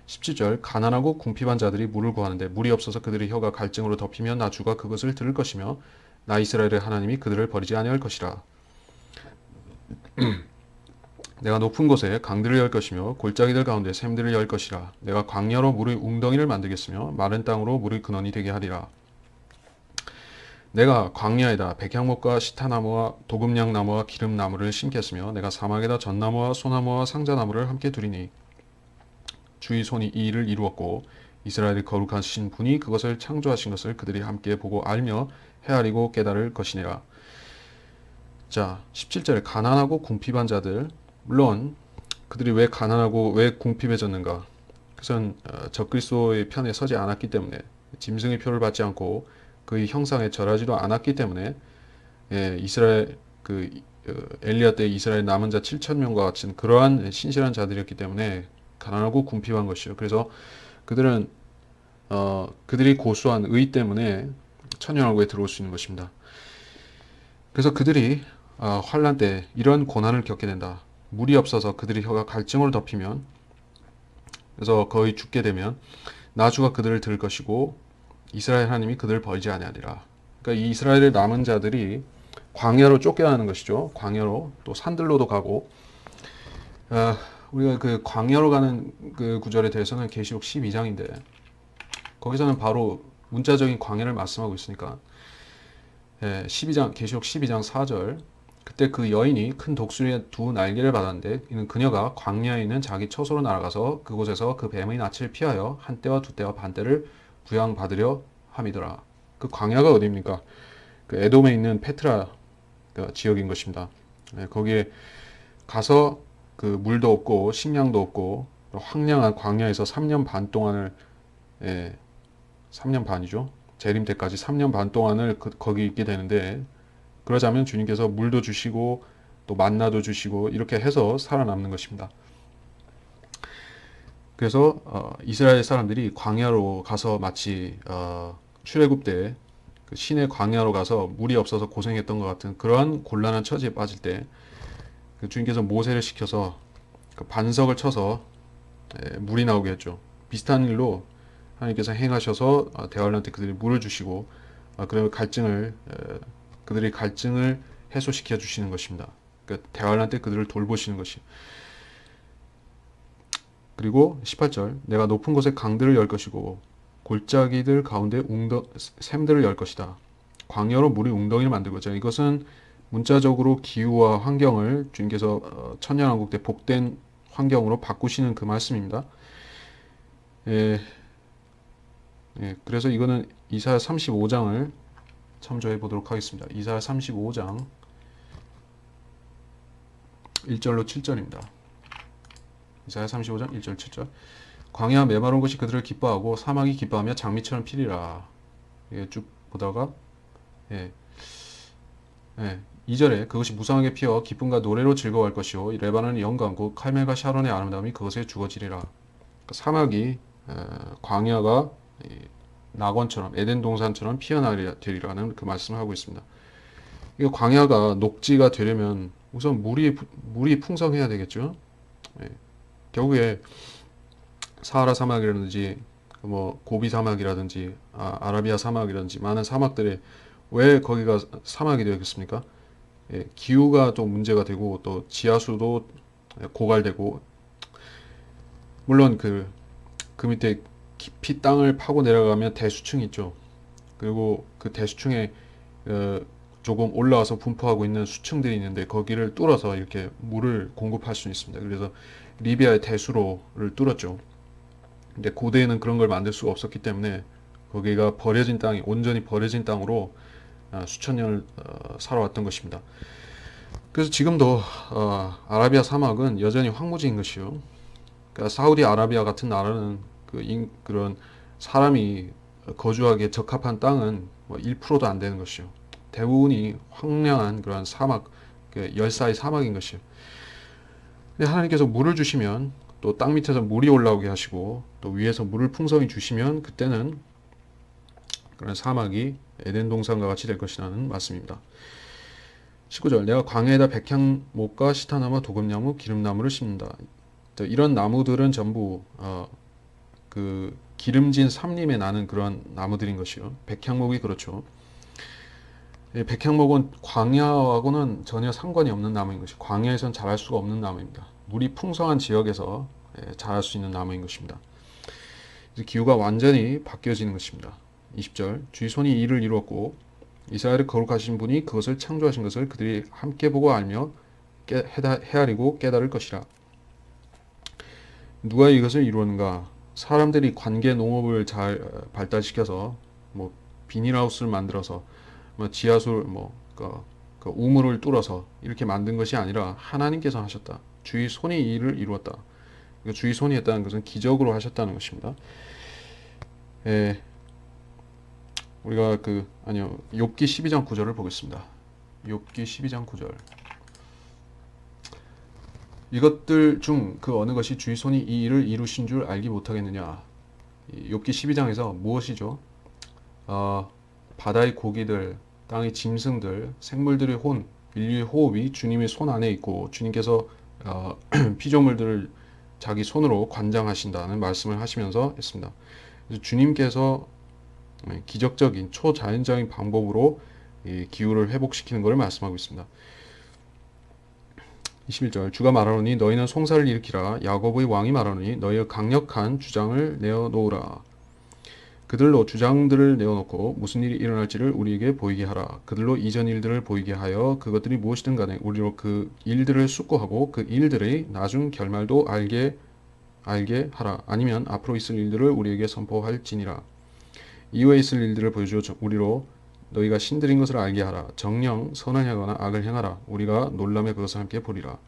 Speaker 1: 17절 가난하고 궁핍한 자들이 물을 구하는데 물이 없어서 그들의 혀가 갈증으로 덮이면 나 주가 그것을 들을 것이며 나 이스라엘의 하나님이 그들을 버리지 아니할 것이라. 내가 높은 곳에 강들을 열 것이며 골짜기들 가운데 샘들을 열 것이라. 내가 광야로 물의 웅덩이를 만들겠으며 마른 땅으로 물의 근원이 되게 하리라. 내가 광야에다 백향목과 시타나무와 도금냥나무와 기름나무를 심겠으며 내가 사막에다 전나무와 소나무와 상자나무를 함께 두리니 주의 손이 이 일을 이루었고 이스라엘의 거룩하신 분이 그것을 창조하신 것을 그들이 함께 보고 알며 헤아리고 깨달을 것이니라. 자, 17절에 가난하고 궁핍한 자들, 물론 그들이 왜 가난하고 왜 궁핍해졌는가? 그것은 적그리스도의 편에 서지 않았기 때문에, 짐승의 표를 받지 않고 그의 형상에 절하지도 않았기 때문에, 이스라엘 엘리야 때 이스라엘 남은 자 7천 명과 같은 그러한 신실한 자들이었기 때문에 가난하고 궁핍한 것이요. 그래서 그들은 그들이 고수한 의 때문에 천년왕국에 들어올 수 있는 것입니다. 그래서 그들이 환란 때 이런 고난을 겪게 된다. 물이 없어서 그들의 혀가 갈증으로 덮이면, 그래서 거의 죽게 되면 나주가 그들을 들을 것이고 이스라엘 하나님이 그들을 버리지 아니하리라. 그러니까 이 이스라엘의 남은 자들이 광야로 쫓겨나는 것이죠. 광야로, 또 산들로도 가고, 우리가 그 광야로 가는 그 구절에 대해서는 계시록 12장인데 거기서는 바로 문자적인 광야를 말씀하고 있으니까, 12장, 계시록 12장 4절, 그때 그 여인이 큰 독수리의 두 날개를 받았는데 이는 그녀가 광야에 있는 자기 처소로 날아가서 그곳에서 그 뱀의 낯을 피하여 한 때와 두 때와 반 때를 부양받으려 함이더라. 그 광야가 어디입니까? 그 에돔에 있는 페트라 지역인 것입니다. 거기에 가서 그 물도 없고 식량도 없고 황량한 광야에서 3년 반 동안을, 3년 반이죠. 재림 때까지 3년 반 동안을 거기 있게 되는데, 그러자면 주님께서 물도 주시고 또 만나도 주시고 이렇게 해서 살아남는 것입니다. 그래서 이스라엘 사람들이 광야로 가서 마치 출애굽 때 그 신의 광야로 가서 물이 없어서 고생했던 것 같은 그러한 곤란한 처지에 빠질 때 그 주님께서 모세를 시켜서 그 반석을 쳐서 물이 나오게 했죠. 비슷한 일로 하나님께서 행하셔서 대환란 때 그들이 물을 주시고 그러면 그들의 갈증을 해소시켜 주시는 것입니다. 그러니까 대환란 때 그들을 돌보시는 것이. 그리고 18절, 내가 높은 곳에 강들을 열 것이고 골짜기들 가운데 샘들을 열 것이다. 광야로 물이 웅덩이를 만들고, 이것은 문자적으로 기후와 환경을 주님께서 천년왕국 때 복된 환경으로 바꾸시는 그 말씀입니다. 그래서 이거는 이사야 35장을 참조해 보도록 하겠습니다. 이사야 35장 1절로 7절입니다. 이사야 35장 1절 7절. 광야 메마른 곳이 그들을 기뻐하고 사막이 기뻐하며 장미처럼 피리라. 쭉 보다가 2절에 그것이 무성하게 피어 기쁨과 노래로 즐거워할 것이요 레바논의 영광과 칼멜과 샤론의 아름다움이 그것에 주어지리라. 사막이, 광야가 낙원처럼 에덴 동산처럼 피어나리라는 그 말씀을 하고 있습니다. 이 광야가 녹지가 되려면 우선 물이 풍성해야 되겠죠. 결국에 사하라 사막이라든지 뭐 고비 사막이라든지 아라비아 사막이라든지 많은 사막들에 왜 거기가 사막이 되겠습니까? 기후가 또 문제가 되고 또 지하수도 고갈되고, 물론 그 밑에 깊이 땅을 파고 내려가면 대수층이 있죠. 그리고 그 대수층에 조금 올라와서 분포하고 있는 수층들이 있는데 거기를 뚫어서 이렇게 물을 공급할 수 있습니다. 그래서 리비아의 대수로를 뚫었죠. 근데 고대에는 그런 걸 만들 수가 없었기 때문에 거기가 버려진 땅이 온전히 버려진 땅으로 수천 년을 살아왔던 것입니다. 그래서 지금도 아라비아 사막은 여전히 황무지인 것이요. 그러니까 사우디 아라비아 같은 나라는 그런 사람이 거주하기에 적합한 땅은 뭐 1%도 안 되는 것이요. 대부분이 황량한 그런 사막, 열사의 사막인 것이요. 근데 하나님께서 물을 주시면 또 땅 밑에서 물이 올라오게 하시고 또 위에서 물을 풍성히 주시면 그때는 그런 사막이 에덴 동산과 같이 될 것이라는 말씀입니다. 19절, 내가 광야에다 백향목과 시타나무, 도금나무, 기름나무를 심는다. 이런 나무들은 전부 그 기름진 삼림에 나는 그런 나무들인 것이요. 백향목이 그렇죠. 백향목은 광야하고는 전혀 상관이 없는 나무인 것이, 광야에선 자랄 수가 없는 나무입니다. 물이 풍성한 지역에서 자랄 수 있는 나무인 것입니다. 이제 기후가 완전히 바뀌어지는 것입니다. 20절, 주의 손이 이 일을 이루었고 이스라엘을 거룩하신 분이 그것을 창조하신 것을 그들이 함께 보고 알며 헤아리고 깨달을 것이라. 누가 이것을 이루었는가? 사람들이 관계 농업을 잘 발달시켜서 뭐 비닐하우스를 만들어서 뭐 지하수 그 우물을 뚫어서 이렇게 만든 것이 아니라 하나님께서 하셨다. 주의 손이 이 일을 이루었다. 그러니까 주의 손이 했다는 것은 기적으로 하셨다는 것입니다. 예, 우리가 욥기 12장 9절을 보겠습니다. 욥기 12장 9절. 이것들 중 그 어느 것이 주의 손이 이 일을 이루신 줄 알기 못하겠느냐. 욥기 12장에서 무엇이죠? 바다의 고기들, 땅의 짐승들, 생물들의 혼, 인류의 호흡이 주님의 손 안에 있고 주님께서 피조물들을 자기 손으로 관장하신다는 말씀을 하시면서 했습니다. 그래서 주님께서 기적적인 초자연적인 방법으로 이 기후를 회복시키는 것을 말씀하고 있습니다. 21절 주가 말하노니 너희는 송사를 일으키라. 야곱의 왕이 말하노니 너희의 강력한 주장을 내어놓으라. 그들로 주장들을 내어놓고 무슨 일이 일어날지를 우리에게 보이게 하라. 그들로 이전 일들을 보이게 하여 그것들이 무엇이든 간에 우리로 그 일들을 숙고하고 그 일들의 나중 결말도 알게 하라. 아니면 앞으로 있을 일들을 우리에게 선포할지니라. 이후에 있을 일들을 보여주어 우리로 너희가 신들인 것을 알게 하라. 정령 선을 행하거나 악을 행하라. 우리가 놀람에 그것을 함께 보리라.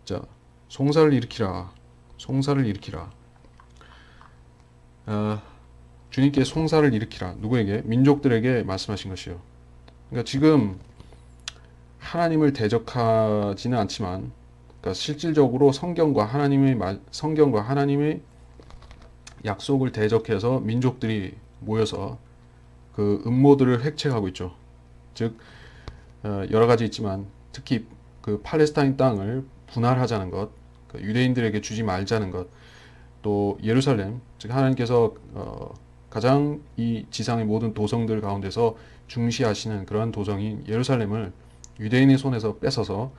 Speaker 1: 자, 송사를 일으키라. 송사를 일으키라. 주님께 송사를 일으키라. 누구에게? 민족들에게 말씀하신 것이요. 그러니까 지금 하나님을 대적하지는 않지만, 그러니까 실질적으로 성경과 하나님의 약속을 대적해서 민족들이 모여서 그 음모들을 획책하고 있죠. 즉 여러 가지 있지만 특히 그 팔레스타인 땅을 분할하자는 것, 그 유대인들에게 주지 말자는 것, 또 예루살렘, 즉 하나님께서 가장 이 지상의 모든 도성들 가운데서 중시하시는 그러한 도성인 예루살렘을 유대인의 손에서 뺏어서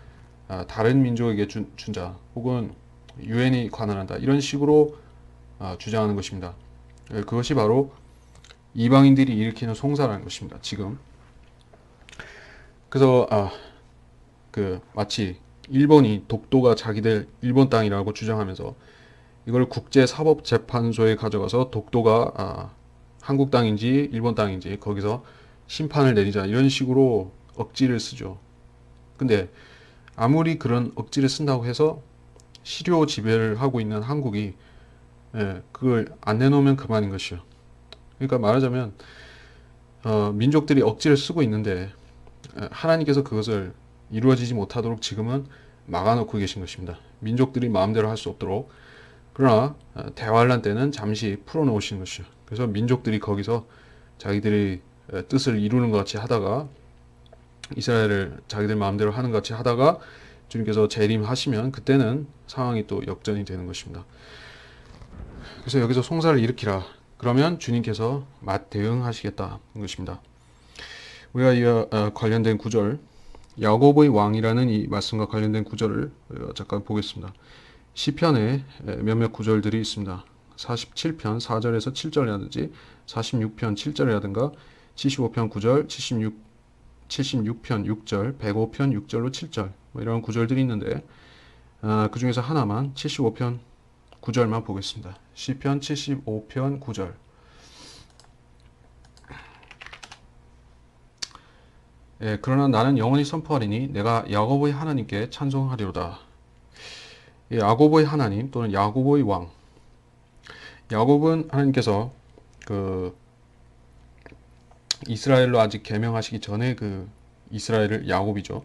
Speaker 1: 다른 민족에게 준자, 혹은 유엔이 관할한다, 이런 식으로 주장하는 것입니다. 그것이 바로 이방인들이 일으키는 송사라는 것입니다. 지금 그래서 마치 일본이 독도가 자기들 일본 땅이라고 주장하면서 이걸 국제사법재판소에 가져가서 독도가 한국 땅인지 일본 땅인지 거기서 심판을 내리자, 이런 식으로 억지를 쓰죠. 근데 아무리 그런 억지를 쓴다고 해서 실효 지배를 하고 있는 한국이 그걸 안 내놓으면 그만인 것이요. 그러니까 말하자면 민족들이 억지를 쓰고 있는데 하나님께서 그것을 이루어지지 못하도록 지금은 막아놓고 계신 것입니다. 민족들이 마음대로 할 수 없도록. 그러나 대환란 때는 잠시 풀어놓으시는 것이죠. 그래서 민족들이 거기서 자기들이 뜻을 이루는 것 같이 하다가, 이스라엘을 자기들 마음대로 하는 것 같이 하다가 주님께서 재림하시면 그때는 상황이 또 역전이 되는 것입니다. 그래서 여기서 송사를 일으키라. 그러면 주님께서 맞대응하시겠다는 것입니다. 우리가 이 관련된 구절, 야곱의 왕이라는 이 말씀과 관련된 구절을 잠깐 보겠습니다. 시편에 몇몇 구절들이 있습니다. 47편 4절에서 7절이라든지 46편 7절이라든가 75편 9절, 76편 6절, 105편 6절로 7절, 이런 구절들이 있는데 그 중에서 하나만 75편 9절만 보겠습니다. 시편 75편 9절. 그러나 나는 영원히 선포하리니 내가 야곱의 하나님께 찬송하리로다. 야곱의 하나님 또는 야곱의 왕. 야곱은 하나님께서 그 이스라엘로 아직 계명하시기 전에 그 이스라엘을 야곱이죠.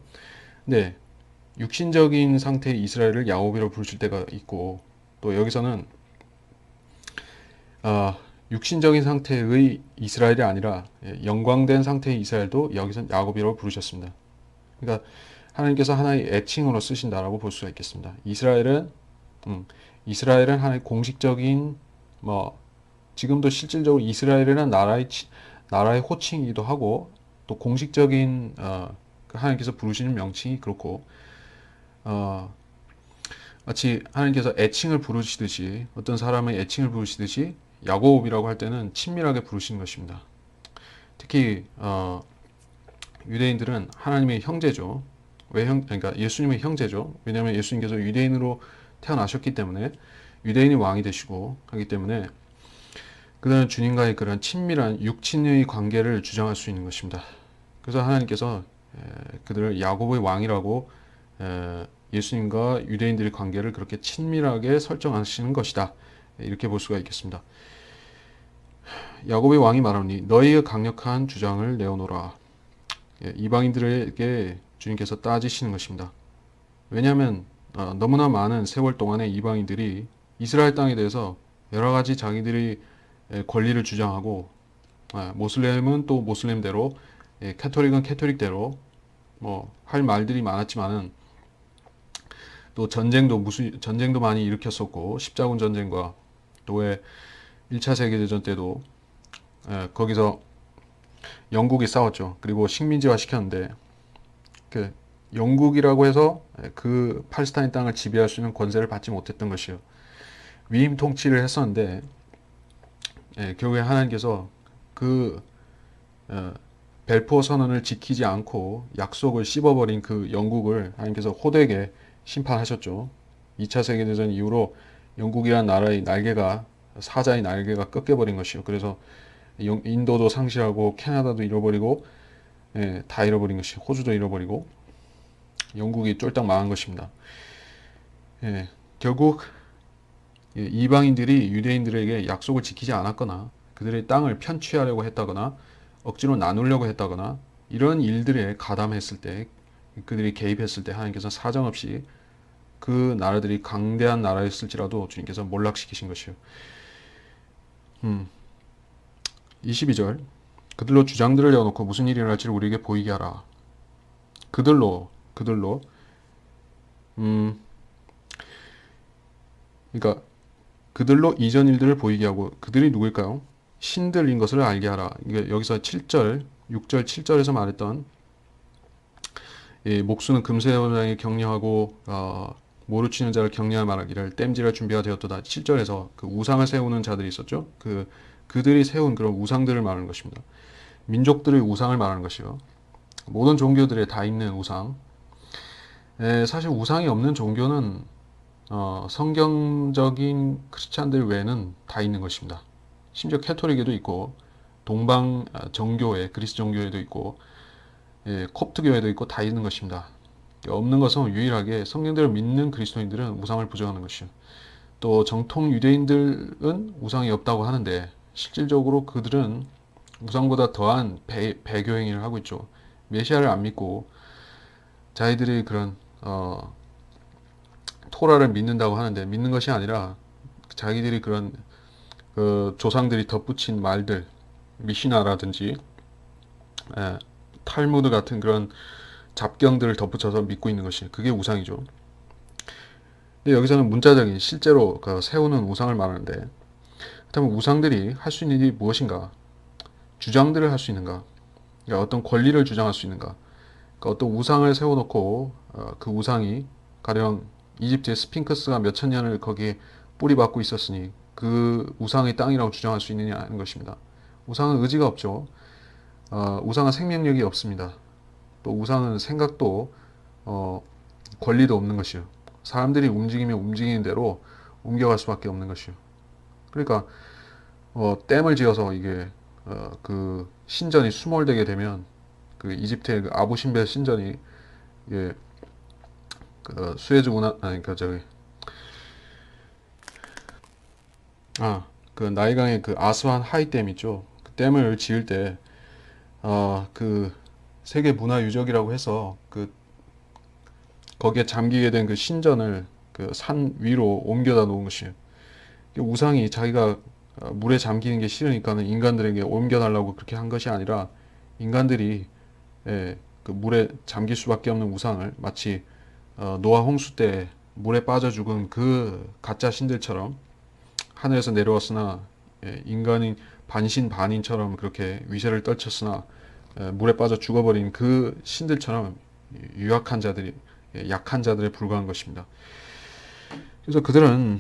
Speaker 1: 근데 육신적인 상태의 이스라엘을 야곱이라고 부르실 때가 있고, 또 여기서는 육신적인 상태의 이스라엘이 아니라 영광된 상태의 이스라엘도 여기서 야곱이라고 부르셨습니다. 그러니까 하나님께서 하나의 애칭으로 쓰신다라고 볼 수가 있겠습니다. 이스라엘은 하나의 공식적인, 지금도 실질적으로 이스라엘이라는 나라의 호칭이기도 하고, 또 공식적인 하나님께서 부르시는 명칭이 그렇고, 마치 하나님께서 애칭을 부르시듯이, 어떤 사람의 애칭을 부르시듯이 야곱이라고 할 때는 친밀하게 부르시는 것입니다. 특히 유대인들은 하나님의 형제죠. 그러니까 예수님의 형제죠. 왜냐하면 예수님께서 유대인으로 태어나셨기 때문에 유대인이 왕이 되시고 하기 때문에 그들은 주님과의 그런 친밀한 육친의 관계를 주장할 수 있는 것입니다. 그래서 하나님께서 그들을 야곱의 왕이라고 예수님과 유대인들의 관계를 그렇게 친밀하게 설정하시는 것이다. 이렇게 볼 수가 있겠습니다. 야곱의 왕이 말하니 너희의 강력한 주장을 내어놓으라. 이방인들에게 주님께서 따지시는 것입니다. 왜냐하면 너무나 많은 세월 동안에 이방인들이 이스라엘 땅에 대해서 여러 가지 자기들이 권리를 주장하고 모슬렘은 또 모슬렘대로 캐토릭은 캐토릭대로 뭐 할 말들이 많았지만은 또 전쟁도 많이 일으켰었고 십자군 전쟁과 또 왜 1차 세계대전 때도 거기서 영국이 싸웠죠. 그리고 식민지화 시켰는데 그 영국이라고 해서 그 팔레스타인 땅을 지배할 수 있는 권세를 받지 못했던 것이요. 위임 통치를 했었는데 결국에 하나님께서 그 벨포어 선언을 지키지 않고 약속을 씹어버린 그 영국을 하나님께서 호되게 심판하셨죠. 2차 세계대전 이후로 영국이라는 나라의 날개가 사자의 날개가 꺾여버린 것이요. 그래서 인도도 상실하고 캐나다도 잃어버리고 다 잃어버린 것이 호주도 잃어버리고 영국이 쫄딱 망한 것입니다. 결국 이방인들이 유대인들에게 약속을 지키지 않았거나 그들의 땅을 편취하려고 했다거나 억지로 나누려고 했다거나 이런 일들에 가담했을 때 그들이 개입했을 때 하나님께서 사정없이 그 나라들이 강대한 나라였을지라도 주님께서 몰락시키신 것이요. 22절 그들로 주장들을 내어놓고 무슨 일이 일어날지를 우리에게 보이게 하라. 그들로 그러니까 그들로 이전 일들을 보이게 하고 그들이 누구일까요? 신들인 것을 알게 하라. 이게 여기서 7절, 6절, 7절에서 말했던 목수는 금세원장에 격려하고 모루 치는 자를 격려할 말하기를 땜질할 준비가 되었도다. 7절에서 그 우상을 세우는 자들이 있었죠. 그들이 세운 그런 우상들을 말하는 것입니다. 민족들의 우상을 말하는 것이요. 모든 종교들에 다 있는 우상. 사실 우상이 없는 종교는 성경적인 크리스찬들 외에는 다 있는 것입니다. 심지어 캐토릭에도 있고 동방 정교회, 그리스 정교회도 있고 콥트 교회도 있고 다 있는 것입니다. 없는 것은 유일하게 성경대로 믿는 그리스도인들은 우상을 부정하는 것이요. 또 정통 유대인들은 우상이 없다고 하는데 실질적으로 그들은 우상보다 더한 배교 행위를 하고 있죠. 메시아를 안 믿고 자기들이 그런 토라를 믿는다고 하는데 믿는 것이 아니라 자기들이 그런 그 조상들이 덧붙인 말들 미시나라든지 탈무드 같은 그런 잡경들을 덧붙여서 믿고 있는 것이 그게 우상이죠. 근데 여기서는 문자적인 실제로 그 세우는 우상을 말하는데 그렇다면 우상들이 할 수 있는 일이 무엇인가? 주장들을 할 수 있는가? 그러니까 어떤 권리를 주장할 수 있는가? 그러니까 어떤 우상을 세워놓고 그 우상이 가령 이집트의 스핑크스가 몇천 년을 거기에 뿌리박고 있었으니 그 우상의 땅이라고 주장할 수 있느냐 하는 것입니다. 우상은 의지가 없죠. 우상은 생명력이 없습니다. 또 우상은 생각도 권리도 없는 것이요. 사람들이 움직이면 움직이는 대로 옮겨갈 수밖에 없는 것이요. 그러니까 댐을 지어서 이게 그 신전이 수몰되게 되면 그 이집트의 그 아부신벨 신전이 이게 그 수에즈 운하 아니 그 저기 그 나일강의 그 아스완 하이댐 있죠. 그 댐을 지을 때 그 세계 문화 유적이라고 해서 그 거기에 잠기게 된 그 신전을 그 산 위로 옮겨다 놓은 것이에요. 우상이 자기가 물에 잠기는 게 싫으니까는 인간들에게 옮겨달라고 그렇게 한 것이 아니라 인간들이 그 물에 잠길 수밖에 없는 우상을 마치 노아 홍수 때 물에 빠져 죽은 그 가짜 신들처럼 하늘에서 내려왔으나 인간인 반신 반인처럼 그렇게 위세를 떨쳤으나 물에 빠져 죽어버린 그 신들처럼 유약한 자들이 약한 자들에 불과한 것입니다. 그래서 그들은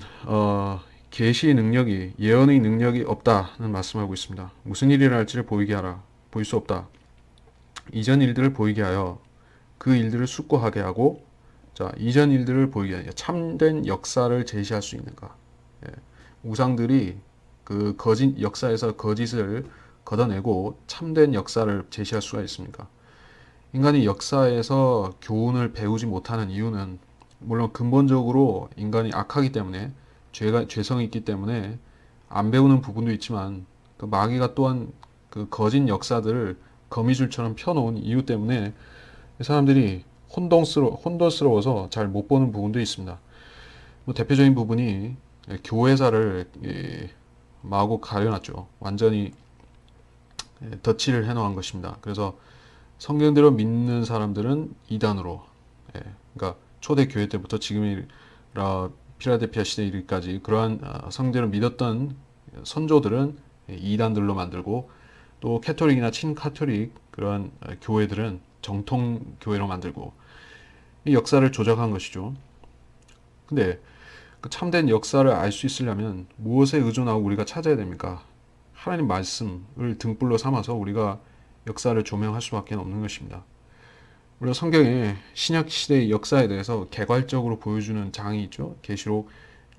Speaker 1: 계시의 능력이 예언의 능력이 없다는 말씀하고 있습니다. 무슨 일이 일어날지를 보이게 하라. 보일 수 없다. 이전 일들을 보이게 하여 그 일들을 숙고하게 하고 자, 이전 일들을 보이게 하냐. 참된 역사를 제시할 수 있는가. 예. 우상들이 그 거짓 역사에서 거짓을 걷어내고 참된 역사를 제시할 수가 있습니까? 인간이 역사에서 교훈을 배우지 못하는 이유는 물론 근본적으로 인간이 악하기 때문에 죄성이 있기 때문에 안 배우는 부분도 있지만 그 마귀가 또한 그 거짓 역사들을 거미줄처럼 펴놓은 이유 때문에 사람들이 혼돈스러워서 잘 못 보는 부분도 있습니다. 뭐 대표적인 부분이 교회사를 마구 가려놨죠. 완전히 덧칠을 해놓은 것입니다. 그래서 성경대로 믿는 사람들은 이단으로, 그러니까 초대 교회 때부터 지금의 필라델피아 시대 이르기까지 그러한 성경대로 믿었던 선조들은 이단들로 만들고 또 캐토릭이나 친카토릭 그러한 교회들은 정통 교회로 만들고 이 역사를 조작한 것이죠. 근데 그 참된 역사를 알 수 있으려면 무엇에 의존하고 우리가 찾아야 됩니까? 하나님 말씀을 등불로 삼아서 우리가 역사를 조명할 수밖에 없는 것입니다. 우리가 성경에 신약 시대의 역사에 대해서 개괄적으로 보여주는 장이 있죠. 계시록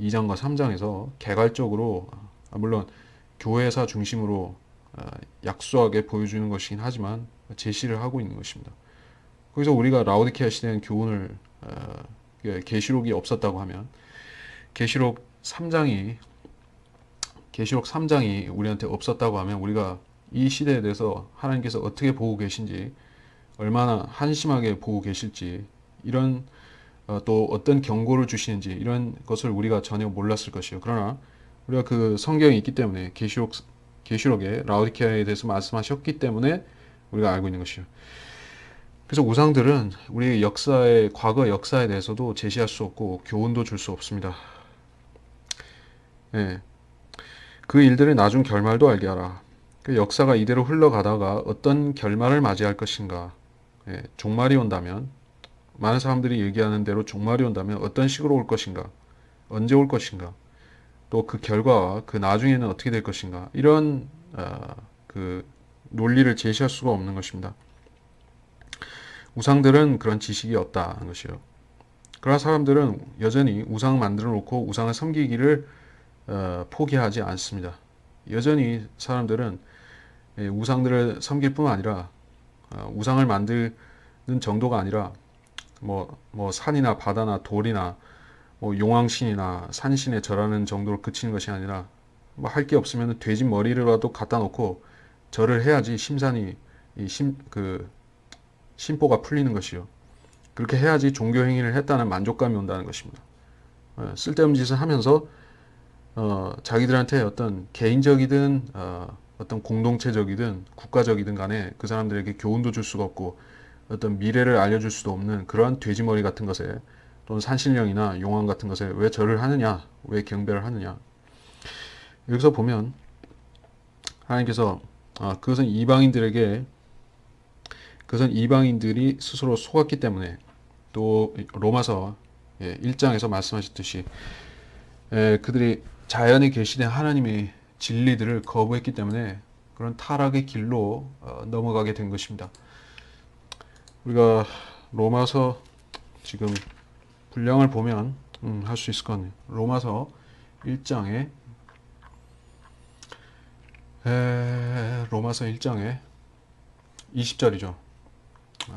Speaker 1: 2장과 3장에서 개괄적으로 물론 교회사 중심으로 약소하게 보여주는 것이긴 하지만 제시를 하고 있는 것입니다. 거기서 우리가 라오디케아 시대의 교훈을 계시록이 없었다고 하면 계시록 3장이 우리한테 없었다고 하면 우리가 이 시대에 대해서 하나님께서 어떻게 보고 계신지 얼마나 한심하게 보고 계실지 이런 또 어떤 경고를 주시는지 이런 것을 우리가 전혀 몰랐을 것이요. 그러나 우리가 그 성경이 있기 때문에 계시록에 라오디케아에 대해서 말씀하셨기 때문에 우리가 알고 있는 것이요. 그래서 우상들은 우리 역사의 과거 역사에 대해서도 제시할 수 없고 교훈도 줄 수 없습니다. 예. 그 일들의 나중 결말도 알게 하라. 그 역사가 이대로 흘러가다가 어떤 결말을 맞이할 것인가. 예. 종말이 온다면 많은 사람들이 얘기하는 대로 종말이 온다면 어떤 식으로 올 것인가. 언제 올 것인가. 또 그 결과와 그 나중에는 어떻게 될 것인가. 이런 그 논리를 제시할 수가 없는 것입니다. 우상들은 그런 지식이 없다는 것이요. 그러나 사람들은 여전히 우상 만들어 놓고 우상을 섬기기를 포기하지 않습니다. 여전히 사람들은 우상들을 섬길 뿐만 아니라 우상을 만드는 정도가 아니라 뭐 산이나 바다나 돌이나 뭐 용왕신이나 산신에 절하는 정도로 그치는 것이 아니라 뭐 할 게 없으면 돼지 머리라도 갖다 놓고 절을 해야지 심산이 그 심보가 풀리는 것이요. 그렇게 해야지 종교 행위를 했다는 만족감이 온다는 것입니다. 쓸데없는 짓을 하면서 자기들한테 어떤 개인적이든 어떤 공동체적이든 국가적이든 간에 그 사람들에게 교훈도 줄 수가 없고 어떤 미래를 알려줄 수도 없는 그러한 돼지머리 같은 것에 또는 산신령이나 용왕 같은 것에 왜 절을 하느냐, 왜 경배를 하느냐. 여기서 보면 하나님께서 그것은 이방인들이 스스로 속았기 때문에 또 로마서 1장에서 말씀하셨듯이 그들이 자연에 계시된 하나님의 진리들을 거부했기 때문에 그런 타락의 길로 넘어가게 된 것입니다. 우리가 로마서 지금 분량을 보면 할 수 있을 것 같네요. 로마서 1장에 20절이죠.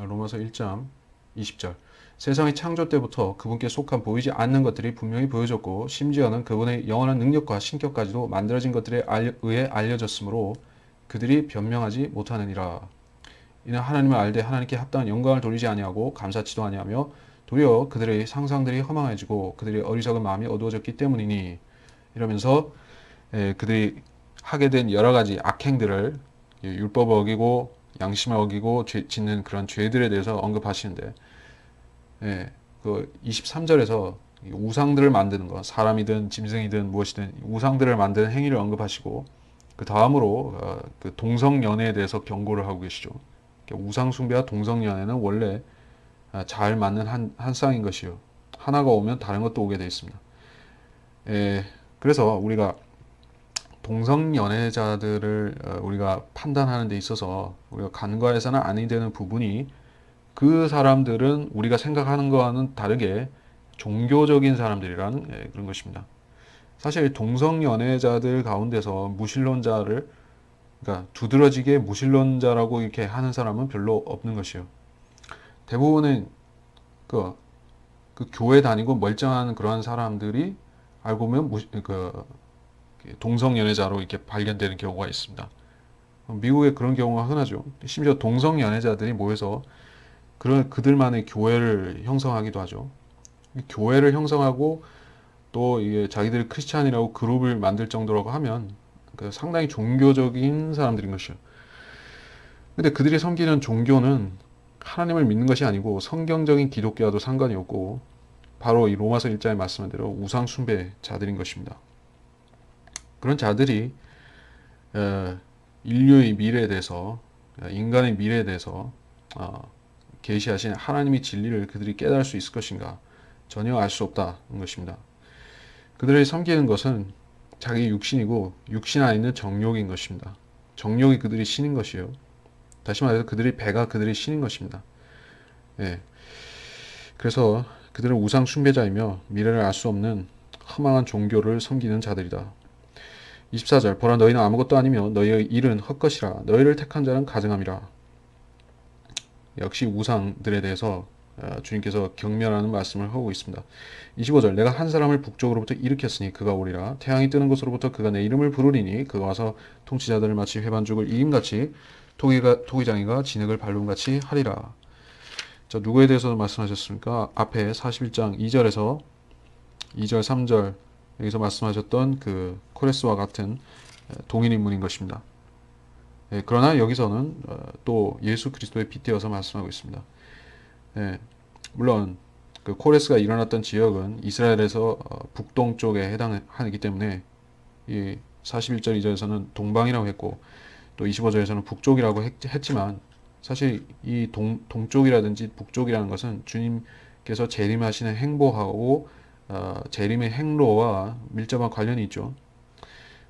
Speaker 1: 로마서 1장 20절. 세상의 창조 때부터 그분께 속한 보이지 않는 것들이 분명히 보여졌고 심지어는 그분의 영원한 능력과 신격까지도 만들어진 것들에 의해 알려졌으므로 그들이 변명하지 못하느니라. 이는 하나님을 알되 하나님께 합당한 영광을 돌리지 아니하고 감사치도 아니하며 도리어 그들의 상상들이 허망해지고 그들의 어리석은 마음이 어두워졌기 때문이니. 이러면서 그들이 하게 된 여러 가지 악행들을 율법을 어기고 양심을 어기고 짓는 그런 죄들에 대해서 언급하시는데 그 23절에서 우상들을 만드는 것, 사람이든 짐승이든 무엇이든 우상들을 만드는 행위를 언급하시고 그 다음으로 그 동성연애에 대해서 경고를 하고 계시죠. 우상 숭배와 동성연애는 원래 잘 맞는 한 쌍인 것이요. 하나가 오면 다른 것도 오게 되어 있습니다. 그래서 우리가 동성연애자들을 우리가 판단하는 데 있어서 우리가 간과해서는 아니 되는 부분이 그 사람들은 우리가 생각하는 거와는 다르게 종교적인 사람들이라는 그런 것입니다. 사실 동성연애자들 가운데서 무신론자를 그러니까 두드러지게 무신론자라고 이렇게 하는 사람은 별로 없는 것이요. 대부분은 그, 그 교회 다니고 멀쩡한 그러한 사람들이 알고 보면 동성연애자로 이렇게 발견되는 경우가 있습니다. 미국에 그런 경우가 흔하죠. 심지어 동성연애자들이 모여서 그들만의 교회를 형성하기도 하죠. 교회를 형성하고 또 이게 자기들이 크리스찬이라고 그룹을 만들 정도라고 하면 상당히 종교적인 사람들인 것이요. 근데 그들이 섬기는 종교는 하나님을 믿는 것이 아니고 성경적인 기독교와도 상관이 없고 바로 이 로마서 1장에 말씀한 대로 우상 숭배자들인 것입니다. 그런 자들이 인류의 미래에 대해서 인간의 미래에 대해서 계시하신 하나님의 진리를 그들이 깨달을 수 있을 것인가 전혀 알 수 없다는 것입니다. 그들이 섬기는 것은 자기 육신이고 육신 안에 있는 정욕인 것입니다. 정욕이 그들이 신인 것이요. 다시 말해서 그들이 배가 그들이 신인 것입니다. 예. 그래서 그들은 우상 숭배자이며 미래를 알 수 없는 허망한 종교를 섬기는 자들이다. 24절 보라 너희는 아무것도 아니며 너희의 일은 헛것이라 너희를 택한 자는 가증함이라. 역시 우상들에 대해서 주님께서 경멸하는 말씀을 하고 있습니다. 25절 내가 한 사람을 북쪽으로부터 일으켰으니 그가 오리라. 태양이 뜨는 곳으로부터 그가 내 이름을 부르리니 그가 와서 통치자들을 마치 회반죽을 이김같이 토기장이가 진흙을 밟음같이 하리라. 자, 누구에 대해서 말씀하셨습니까? 앞에 41장 2절에서 2절 3절 여기서 말씀하셨던 그 코레스와 같은 동일 인물인 것입니다. 그러나 여기서는 또 예수 그리스도에 빗대어서 말씀하고 있습니다. 물론 그 코레스가 일어났던 지역은 이스라엘에서 북동쪽에 해당하기 때문에 이 41절 2절에서는 동방이라고 했고 또 25절에서는 북쪽이라고 했지만 사실 이 동쪽이라든지 북쪽이라는 것은 주님께서 재림하시는 행보하고 재림의 행로와 밀접한 관련이 있죠.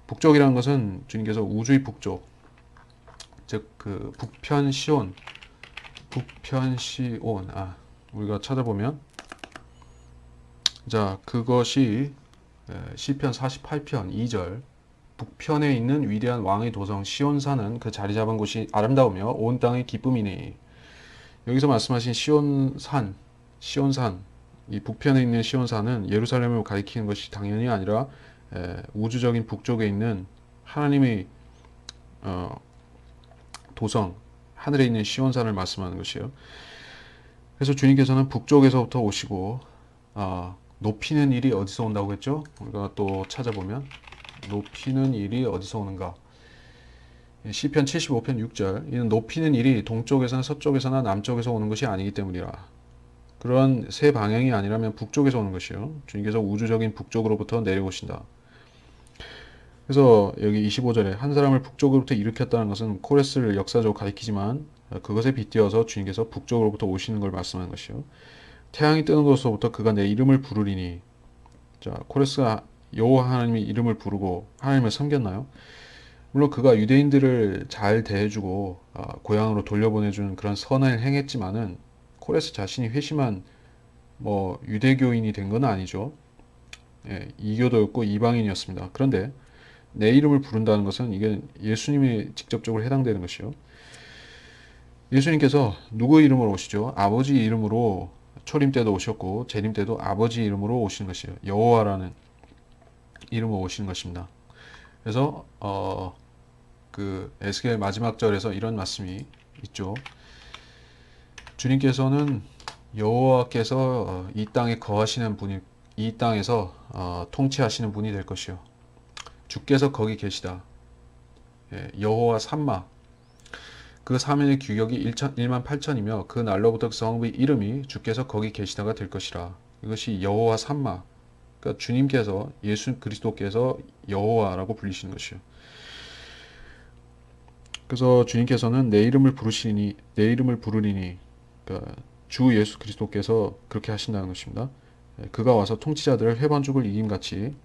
Speaker 1: 북쪽이라는 것은 주님께서 우주의 북쪽, 즉 그 북편 시온, 우리가 찾아보면 자 그것이 시편 48편 2절 북편에 있는 위대한 왕의 도성 시온산은 그 자리 잡은 곳이 아름다우며 온 땅의 기쁨이니. 여기서 말씀하신 시온산 이 북편에 있는 시온산은 예루살렘을 가리키는 것이 당연히 아니라 우주적인 북쪽에 있는 하나님의 도성 하늘에 있는 시온산을 말씀하는 것이에요. 그래서 주님께서는 북쪽에서부터 오시고 높이는 일이 어디서 온다고 했죠? 우리가 또 찾아보면 높이는 일이 어디서 오는가? 시편 75편 6절 이는 높이는 일이 동쪽에서나 서쪽에서나 남쪽에서 오는 것이 아니기 때문이라. 그런 세 방향이 아니라면 북쪽에서 오는 것이요. 주님께서 우주적인 북쪽으로부터 내려오신다. 그래서 여기 25절에 한 사람을 북쪽으로부터 일으켰다는 것은 코레스를 역사적으로 가리키지만 그것에 빗대어서 주님께서 북쪽으로부터 오시는 걸 말씀하는 것이요. 태양이 뜨는 곳으로부터 그가 내 이름을 부르리니. 자, 코레스가 여호와 하나님의 이름을 부르고 하나님을 섬겼나요? 물론 그가 유대인들을 잘 대해주고 고향으로 돌려보내주는 그런 선을 행했지만은 코레스 자신이 회심한 유대교인이 된 건 아니죠. 이교도였고 이방인이었습니다. 그런데 내 이름을 부른다는 것은 이게 예수님이 직접적으로 해당되는 것이요. 예수님께서 누구의 이름으로 오시죠? 아버지 이름으로 초림 때도 오셨고 재림 때도 아버지 이름으로 오시는 것이에요. 여호와라는 이름으로 오시는 것입니다. 그래서 그 에스겔 마지막 절에서 이런 말씀이 있죠. 주님께서는 여호와께서 이 땅에 거하시는 분이 이 땅에서 통치하시는 분이 될 것이요. 주께서 거기 계시다. 여호와 삼마 그 사면의 규격이 1만 8천이며 그 날로부터 그 성읍의 이름이 주께서 거기 계시다가 될 것이라. 이것이 여호와 삼마. 그러니까 주님께서 예수 그리스도께서 여호와라고 불리시는 것이요. 그래서 주님께서는 내 이름을 부르리니 그러니까 주 예수 그리스도께서 그렇게 하신다는 것입니다. 그가 와서 통치자들을 회반죽을 이김같이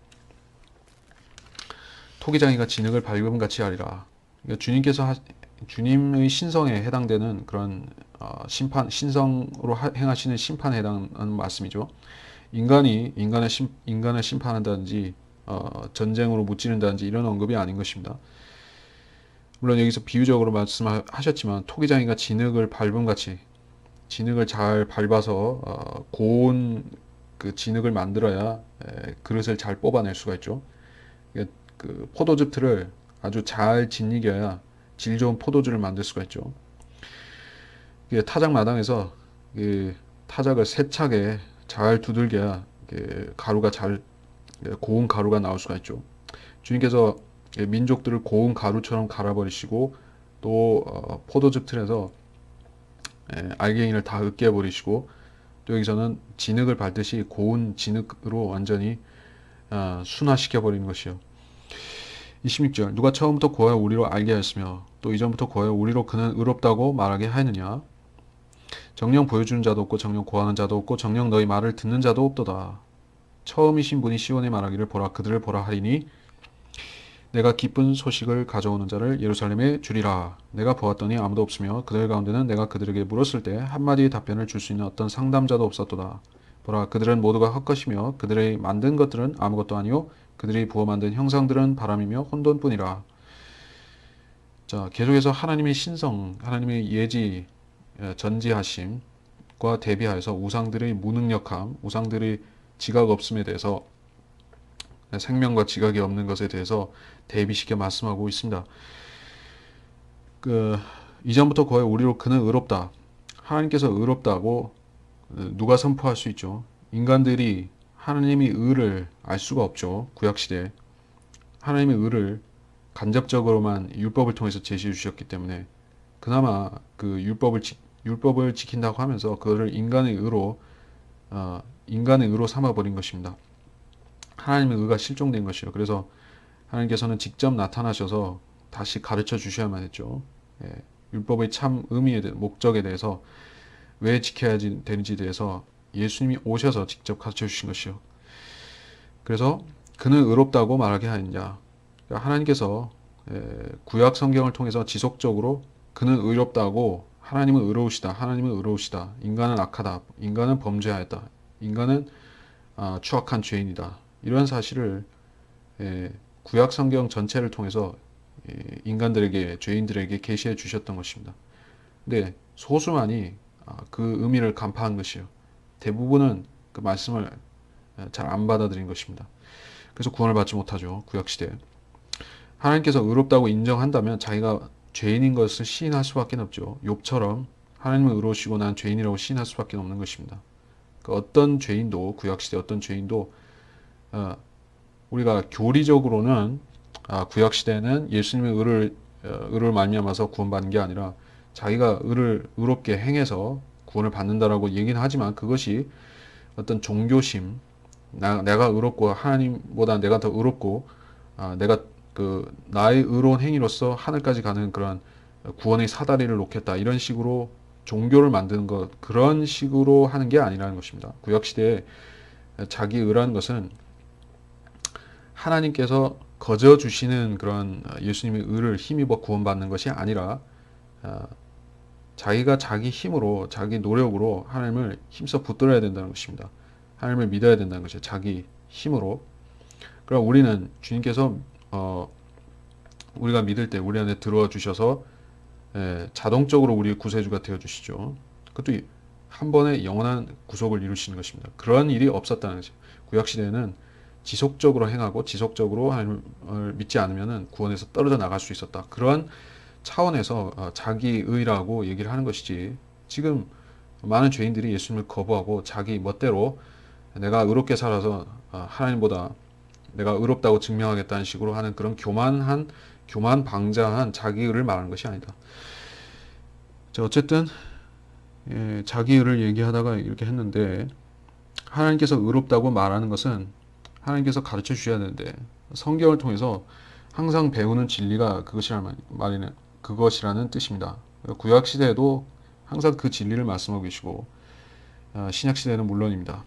Speaker 1: 토기장이가 진흙을 밟음같이 하리라. 그러니까 주님의 신성에 해당되는 그런 신성으로 행하시는 심판에 해당하는 말씀이죠. 인간을 심판한다든지 전쟁으로 무찌른다든지 이런 언급이 아닌 것입니다. 물론 여기서 비유적으로 말씀하셨지만 토기장이가 진흙을 밟음같이 진흙을 잘 밟아서 고운 그 진흙을 만들어야 그릇을 잘 뽑아낼 수가 있죠. 그 포도즙 틀을 아주 잘 짓이겨야 질 좋은 포도주를 만들 수가 있죠. 타작 마당에서 타작을 세차게 잘 두들겨야 가루가 고운 가루가 나올 수가 있죠. 주님께서 민족들을 고운 가루처럼 갈아버리시고 또 포도즙 틀에서 알갱이를 다 으깨 버리시고 또 여기서는 진흙을 밟듯이 고운 진흙으로 완전히 순화시켜 버리는 것이요. 26절 누가 처음부터 고하여 우리로 알게 하였으며 또 이전부터 고하여 우리로 그는 의롭다고 말하게 하였느냐. 정령 보여주는 자도 없고 정령 고하는 자도 없고 정령 너희 말을 듣는 자도 없도다. 처음이신 분이 시온에 말하기를 보라 그들을 보라 하리니 내가 기쁜 소식을 가져오는 자를 예루살렘에 주리라. 내가 보았더니 아무도 없으며 그들 가운데는 내가 그들에게 물었을 때 한마디의 답변을 줄 수 있는 어떤 상담자도 없었도다. 보라 그들은 모두가 헛것이며 그들의 만든 것들은 아무것도 아니요 그들이 부어 만든 형상들은 바람이며 혼돈뿐이라. 자, 계속해서 하나님의 신성, 하나님의 예지, 전지하심과 대비하여서 우상들의 무능력함, 우상들의 지각 없음에 대해서 생명과 지각이 없는 것에 대해서 대비시켜 말씀하고 있습니다. 이전부터 거의 우리로 그는 의롭다. 하나님께서 의롭다고 누가 선포할 수 있죠? 인간들이 하나님의 의를 알 수가 없죠. 구약시대 하나님의 의를 간접적으로만 율법을 통해서 제시해 주셨기 때문에 그나마 그 율법을 지킨다고 하면서 그거를 인간의 의로 삼아버린 것입니다. 하나님의 의가 실종된 것이요. 그래서 하나님께서는 직접 나타나셔서 다시 가르쳐 주셔야만 했죠. 율법의 참 의미에 대해 목적에 대해서 왜 지켜야 되는지에 대해서 예수님이 오셔서 직접 가르쳐 주신 것이요. 그래서 그는 의롭다고 말하게 하느냐. 그러니까 하나님께서 구약 성경을 통해서 지속적으로 그는 의롭다고 하나님은 의로우시다. 하나님은 의로우시다. 인간은 악하다. 인간은 범죄하였다. 인간은 추악한 죄인이다. 이런 사실을 구약 성경 전체를 통해서 인간들에게 죄인들에게 계시해 주셨던 것입니다. 근데 소수만이 그 의미를 간파한 것이요. 대부분은 그 말씀을 잘 안 받아들인 것입니다. 그래서 구원을 받지 못하죠. 구약시대에. 하나님께서 의롭다고 인정한다면 자기가 죄인인 것을 시인할 수밖에 없죠. 욥처럼 하나님은 의로우시고 난 죄인이라고 시인할 수밖에 없는 것입니다. 그러니까 어떤 죄인도 구약시대 어떤 죄인도 우리가 교리적으로는 구약시대는 예수님의 의를 말미암아서 구원받는 게 아니라 자기가 의롭게 행해서 구원을 받는다라고 얘기는 하지만 그것이 어떤 종교심, 내가 의롭고 하나님보다 내가 더 의롭고 내가 나의 의로운 행위로서 하늘까지 가는 그런 구원의 사다리를 놓겠다 이런 식으로 종교를 만드는 것 그런 식으로 하는 게 아니라는 것입니다. 구약시대에 자기 의라는 것은 하나님께서 거저 주시는 그런 예수님의 의를 힘입어 구원받는 것이 아니라 자기가 자기 힘으로 자기 노력으로 하나님을 힘써 붙들어야 된다는 것입니다. 하나님을 믿어야 된다는 것이죠. 자기 힘으로. 그럼 우리는 주님께서 우리가 믿을 때 우리 안에 들어와 주셔서 자동적으로 우리 구세주가 되어 주시죠. 그것도 한 번에 영원한 구속을 이루시는 것입니다. 그런 일이 없었다는 거죠. 구약 시대에는 지속적으로 행하고 지속적으로 하나님을 믿지 않으면 구원에서 떨어져 나갈 수 있었다. 그런 차원에서 자기 의라고 얘기를 하는 것이지 지금 많은 죄인들이 예수님을 거부하고 자기 멋대로 내가 의롭게 살아서 하나님보다 내가 의롭다고 증명하겠다는 식으로 하는 그런 교만방자한 자기 의를 말하는 것이 아니다. 자, 어쨌든 자기 의를 얘기하다가 이렇게 했는데 하나님께서 의롭다고 말하는 것은 하나님께서 가르쳐 주셔야 되는데 성경을 통해서 항상 배우는 진리가 그것이라는 뜻입니다. 구약 시대에도 항상 그 진리를 말씀하고 계시고 신약 시대는 물론입니다.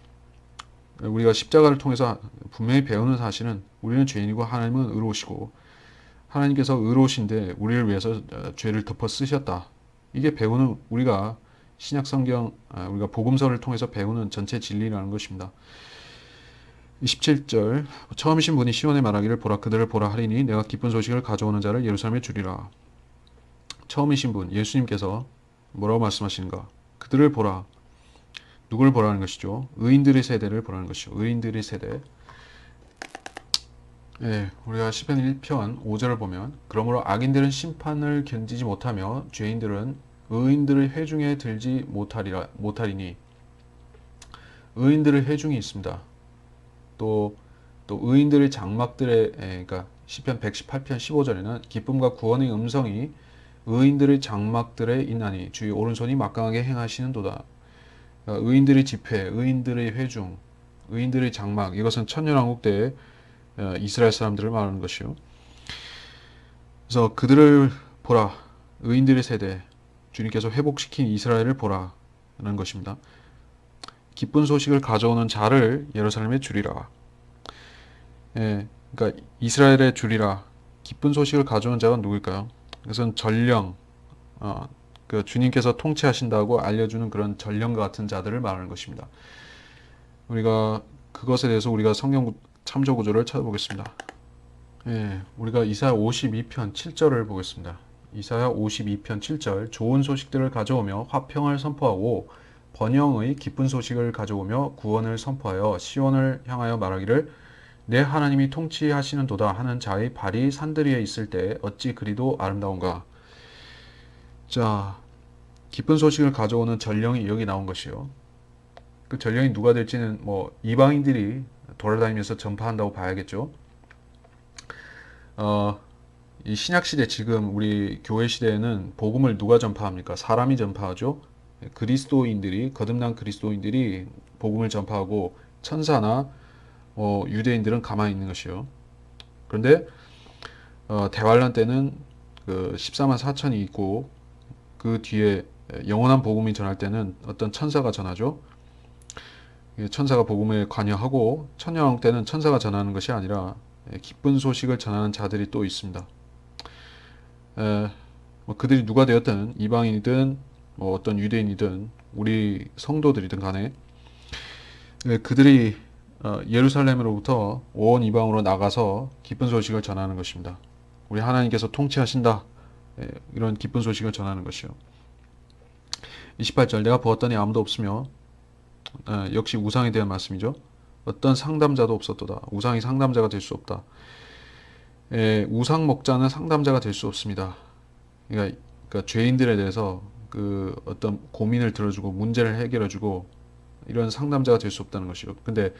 Speaker 1: 우리가 십자가를 통해서 분명히 배우는 사실은 우리는 죄인이고 하나님은 의로우시고 하나님께서 의로우신데 우리를 위해서 죄를 덮어 쓰셨다. 이게 배우는 우리가 신약 성경 우리가 복음서를 통해서 배우는 전체 진리라는 것입니다. 27절 처음이신 분이 시온에 말하기를 보라 그들을 보라 하리니 내가 기쁜 소식을 가져오는 자를 예루살렘에 주리라. 처음이신 분 예수님께서 뭐라고 말씀하시는가? 그들을 보라. 누구를 보라는 것이죠? 의인들의 세대를 보라는 것이죠. 의인들의 세대. 예, 우리가 시편 1편 5절을 보면 그러므로 악인들은 심판을 견디지 못하며 죄인들은 의인들의 회중에 들지 못하리니 의인들의 회중이 있습니다. 또 의인들의 장막들의 그러니까 시편 118편 15절에는 기쁨과 구원의 음성이 의인들의 장막들에 있나니 주의 오른손이 막강하게 행하시는도다. 의인들의 집회, 의인들의 회중, 의인들의 장막 이것은 천년왕국 때의 이스라엘 사람들을 말하는 것이요. 그래서 그들을 보라. 의인들의 세대, 주님께서 회복시킨 이스라엘을 보라는 것입니다. 기쁜 소식을 가져오는 자를 예루살렘에 주리라. 예, 그러니까 이스라엘에 주리라. 기쁜 소식을 가져오는 자가 누구일까요? 그것은 전령, 그 주님께서 통치하신다고 알려주는 그런 전령과 같은 자들을 말하는 것입니다. 우리가 그것에 대해서 우리가 성경 참조 구조를 찾아보겠습니다. 예, 우리가 이사야 52편 7절을 보겠습니다. 이사야 52편 7절 좋은 소식들을 가져오며 화평을 선포하고 번영의 기쁜 소식을 가져오며 구원을 선포하여 시온을 향하여 말하기를 내 하나님이 통치하시는도다 하는 자의 발이 산들이에 있을 때 어찌 그리도 아름다운가. 자, 기쁜 소식을 가져오는 전령이 여기 나온 것이요. 그 전령이 누가 될지는 뭐 이방인들이 돌아다니면서 전파한다고 봐야겠죠. 이 신약 시대 지금 우리 교회 시대에는 복음을 누가 전파합니까? 사람이 전파하죠. 그리스도인들이 거듭난 그리스도인들이 복음을 전파하고 천사나 유대인들은 가만히 있는 것이요. 그런데 대환란 때는 그 14만 4천이 있고 그 뒤에 영원한 복음이 전할 때는 어떤 천사가 전하죠. 천사가 복음에 관여하고 천년왕국 때는 천사가 전하는 것이 아니라 기쁜 소식을 전하는 자들이 또 있습니다. 그들이 누가 되었든 이방인이든 뭐 어떤 유대인이든 우리 성도들이든 간에 그들이 예루살렘으로부터 온 이방으로 나가서 기쁜 소식을 전하는 것입니다. 우리 하나님께서 통치하신다. 이런 기쁜 소식을 전하는 것이요. 28절 내가 보았더니 아무도 없으며 역시 우상에 대한 말씀이죠. 어떤 상담자도 없었도다. 우상이 상담자가 될 수 없다. 우상 목자는 상담자가 될 수 없습니다. 그러니까 죄인들에 대해서 그 어떤 고민을 들어주고 문제를 해결해주고 이런 상담자가 될 수 없다는 것이죠. 근데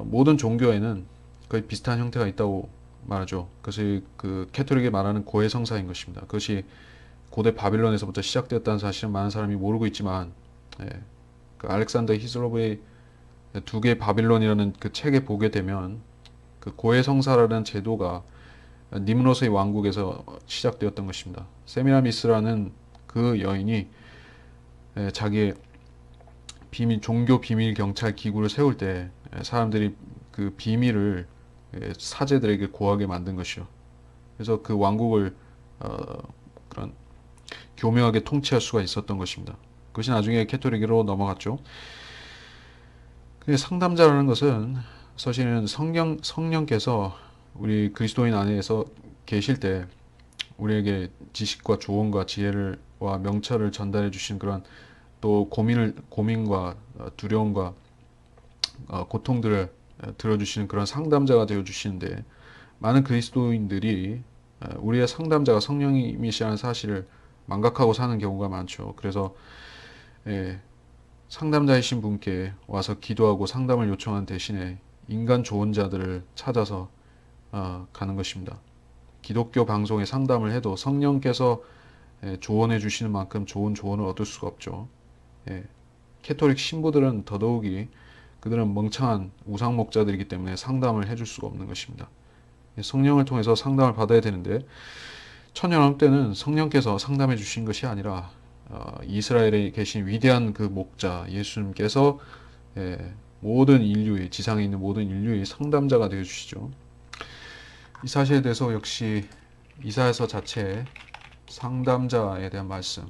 Speaker 1: 모든 종교에는 거의 비슷한 형태가 있다고 말하죠. 그것이 그 캐톨릭이 말하는 고해성사인 것입니다. 그것이 고대 바빌론에서부터 시작되었다는 사실은 많은 사람이 모르고 있지만 그 알렉산더 히슬로브의 두 개의 바빌론이라는 그 책에 보게 되면 그 고해성사라는 제도가 니므롯의 왕국에서 시작되었던 것입니다. 세미라미스라는 그 여인이 자기의 종교 비밀 경찰 기구를 세울 때 사람들이 그 비밀을 사제들에게 고하게 만든 것이요. 그래서 그 왕국을 그런 교묘하게 통치할 수가 있었던 것입니다. 그것이 나중에 캐톨릭으로 넘어갔죠. 상담자라는 것은 사실은 성령께서 우리 그리스도인 안에서 계실 때 우리에게 지식과 조언과 지혜와 명철을 전달해 주신 그런 또 고민과 두려움과 고통들을 들어주시는 그런 상담자가 되어 주시는데 많은 그리스도인들이 우리의 상담자가 성령님이시라는 사실을 망각하고 사는 경우가 많죠. 그래서 상담자이신 분께 와서 기도하고 상담을 요청하는 대신에 인간 조언자들을 찾아서 가는 것입니다. 기독교 방송에 상담을 해도 성령께서 조언해 주시는 만큼 좋은 조언을 얻을 수가 없죠. 캐톨릭 신부들은 더더욱이 그들은 멍청한 우상 목자들이기 때문에 상담을 해줄 수가 없는 것입니다. 성령을 통해서 상담을 받아야 되는데 천년왕국 때는 성령께서 상담해 주신 것이 아니라 이스라엘에 계신 위대한 그 목자 예수님께서 모든 인류의 지상에 있는 모든 인류의 상담자가 되어 주시죠. 이 사실에 대해서 역시 이사야서 자체의 상담자에 대한 말씀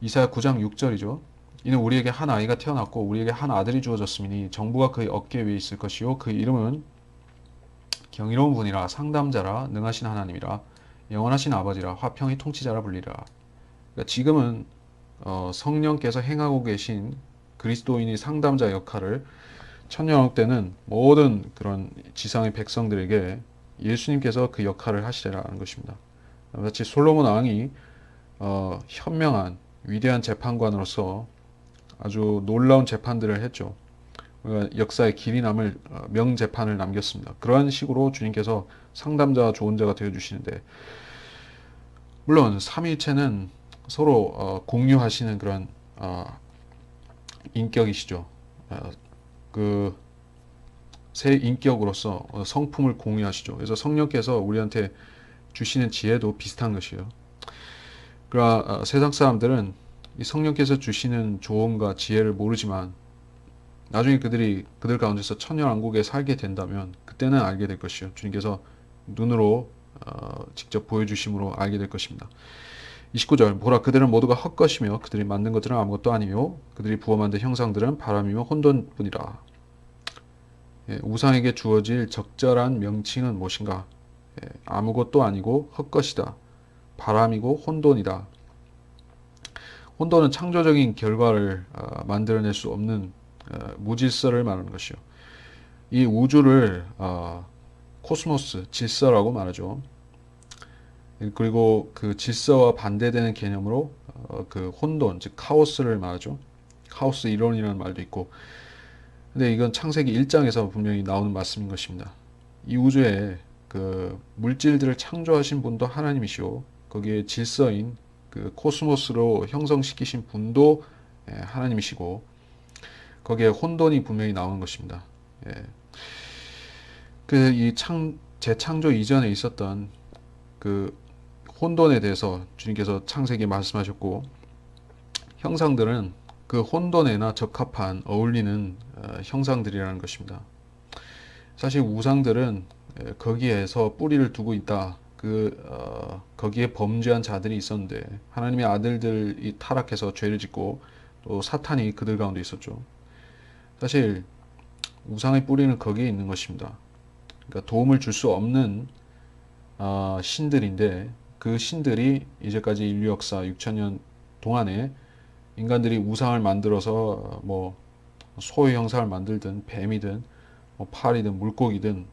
Speaker 1: 이사야 9장 6절이죠. 이는 우리에게 한 아이가 태어났고 우리에게 한 아들이 주어졌음이니 정부가 그의 어깨 위에 있을 것이요 그 이름은 경이로운 분이라 상담자라 능하신 하나님이라 영원하신 아버지라 화평의 통치자라 불리라. 그러니까 지금은 성령께서 행하고 계신 그리스도인의 상담자 역할을 천년왕 때는 모든 그런 지상의 백성들에게 예수님께서 그 역할을 하시라는 것입니다. 마치 솔로몬 왕이 현명한 위대한 재판관으로서 아주 놀라운 재판들을 했죠. 역사에 길이 남을 명재판을 남겼습니다. 그러한 식으로 주님께서 상담자와 조언자가 되어주시는데, 물론 삼위일체는 서로 공유하시는 그런 인격이시죠. 그 세 인격으로서 성품을 공유하시죠. 그래서 성령께서 우리한테 주시는 지혜도 비슷한 것이에요. 그러나 세상 사람들은 이 성령께서 주시는 조언과 지혜를 모르지만 나중에 그들 가운데서 천년왕국에 살게 된다면 그때는 알게 될 것이요. 주님께서 눈으로 직접 보여주심으로 알게 될 것입니다. 29절 보라 그들은 모두가 헛것이며 그들이 만든 것들은 아무것도 아니요 그들이 부어 만든 형상들은 바람이며 혼돈뿐이라. 우상에게 주어질 적절한 명칭은 무엇인가? 아무것도 아니고 헛것이다. 바람이고 혼돈이다. 혼돈은 창조적인 결과를 만들어낼 수 없는 무질서를 말하는 것이요. 이 우주를 코스모스, 질서라고 말하죠. 그리고 그 질서와 반대되는 개념으로 그 혼돈, 즉 카오스를 말하죠. 카오스 이론이라는 말도 있고. 근데 이건 창세기 1장에서 분명히 나오는 말씀인 것입니다. 이 우주에 그 물질들을 창조하신 분도 하나님이시오. 거기에 질서인 그 코스모스로 형성시키신 분도 하나님이시고 거기에 혼돈이 분명히 나오는 것입니다. 그 이 재창조 이전에 있었던 그 혼돈에 대해서 주님께서 창세기에 말씀하셨고 형상들은 그 혼돈에나 적합한 어울리는 형상들이라는 것입니다. 사실 우상들은 거기에서 뿌리를 두고 있다. 거기에 범죄한 자들이 있었는데 하나님의 아들들이 타락해서 죄를 짓고 또 사탄이 그들 가운데 있었죠. 사실 우상의 뿌리는 거기에 있는 것입니다. 그러니까 도움을 줄 수 없는 신들인데 그 신들이 이제까지 인류 역사 6천년 동안에 인간들이 우상을 만들어서 뭐 소의 형상을 만들든 뱀이든 뭐 파리든 물고기든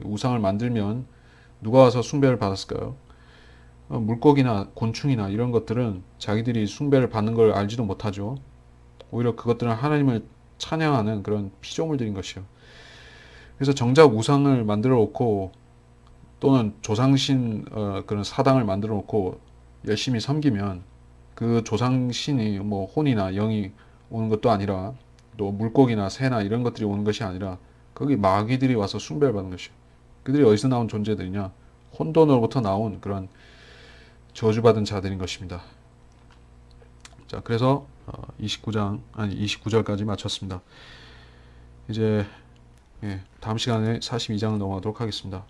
Speaker 1: 우상을 만들면 누가 와서 숭배를 받았을까요? 물고기나 곤충이나 이런 것들은 자기들이 숭배를 받는 걸 알지도 못하죠. 오히려 그것들은 하나님을 찬양하는 그런 피조물들인 것이요. 그래서 정작 우상을 만들어 놓고 또는 조상신 그런 사당을 만들어 놓고 열심히 섬기면 그 조상신이 뭐 혼이나 영이 오는 것도 아니라 또 물고기나 새나 이런 것들이 오는 것이 아니라 거기 마귀들이 와서 숭배를 받는 것이요. 그들이 어디서 나온 존재들이냐? 혼돈으로부터 나온 그런 저주받은 자들인 것입니다. 자, 그래서 29절까지 마쳤습니다. 이제 다음 시간에 42장을 넘어가도록 하겠습니다.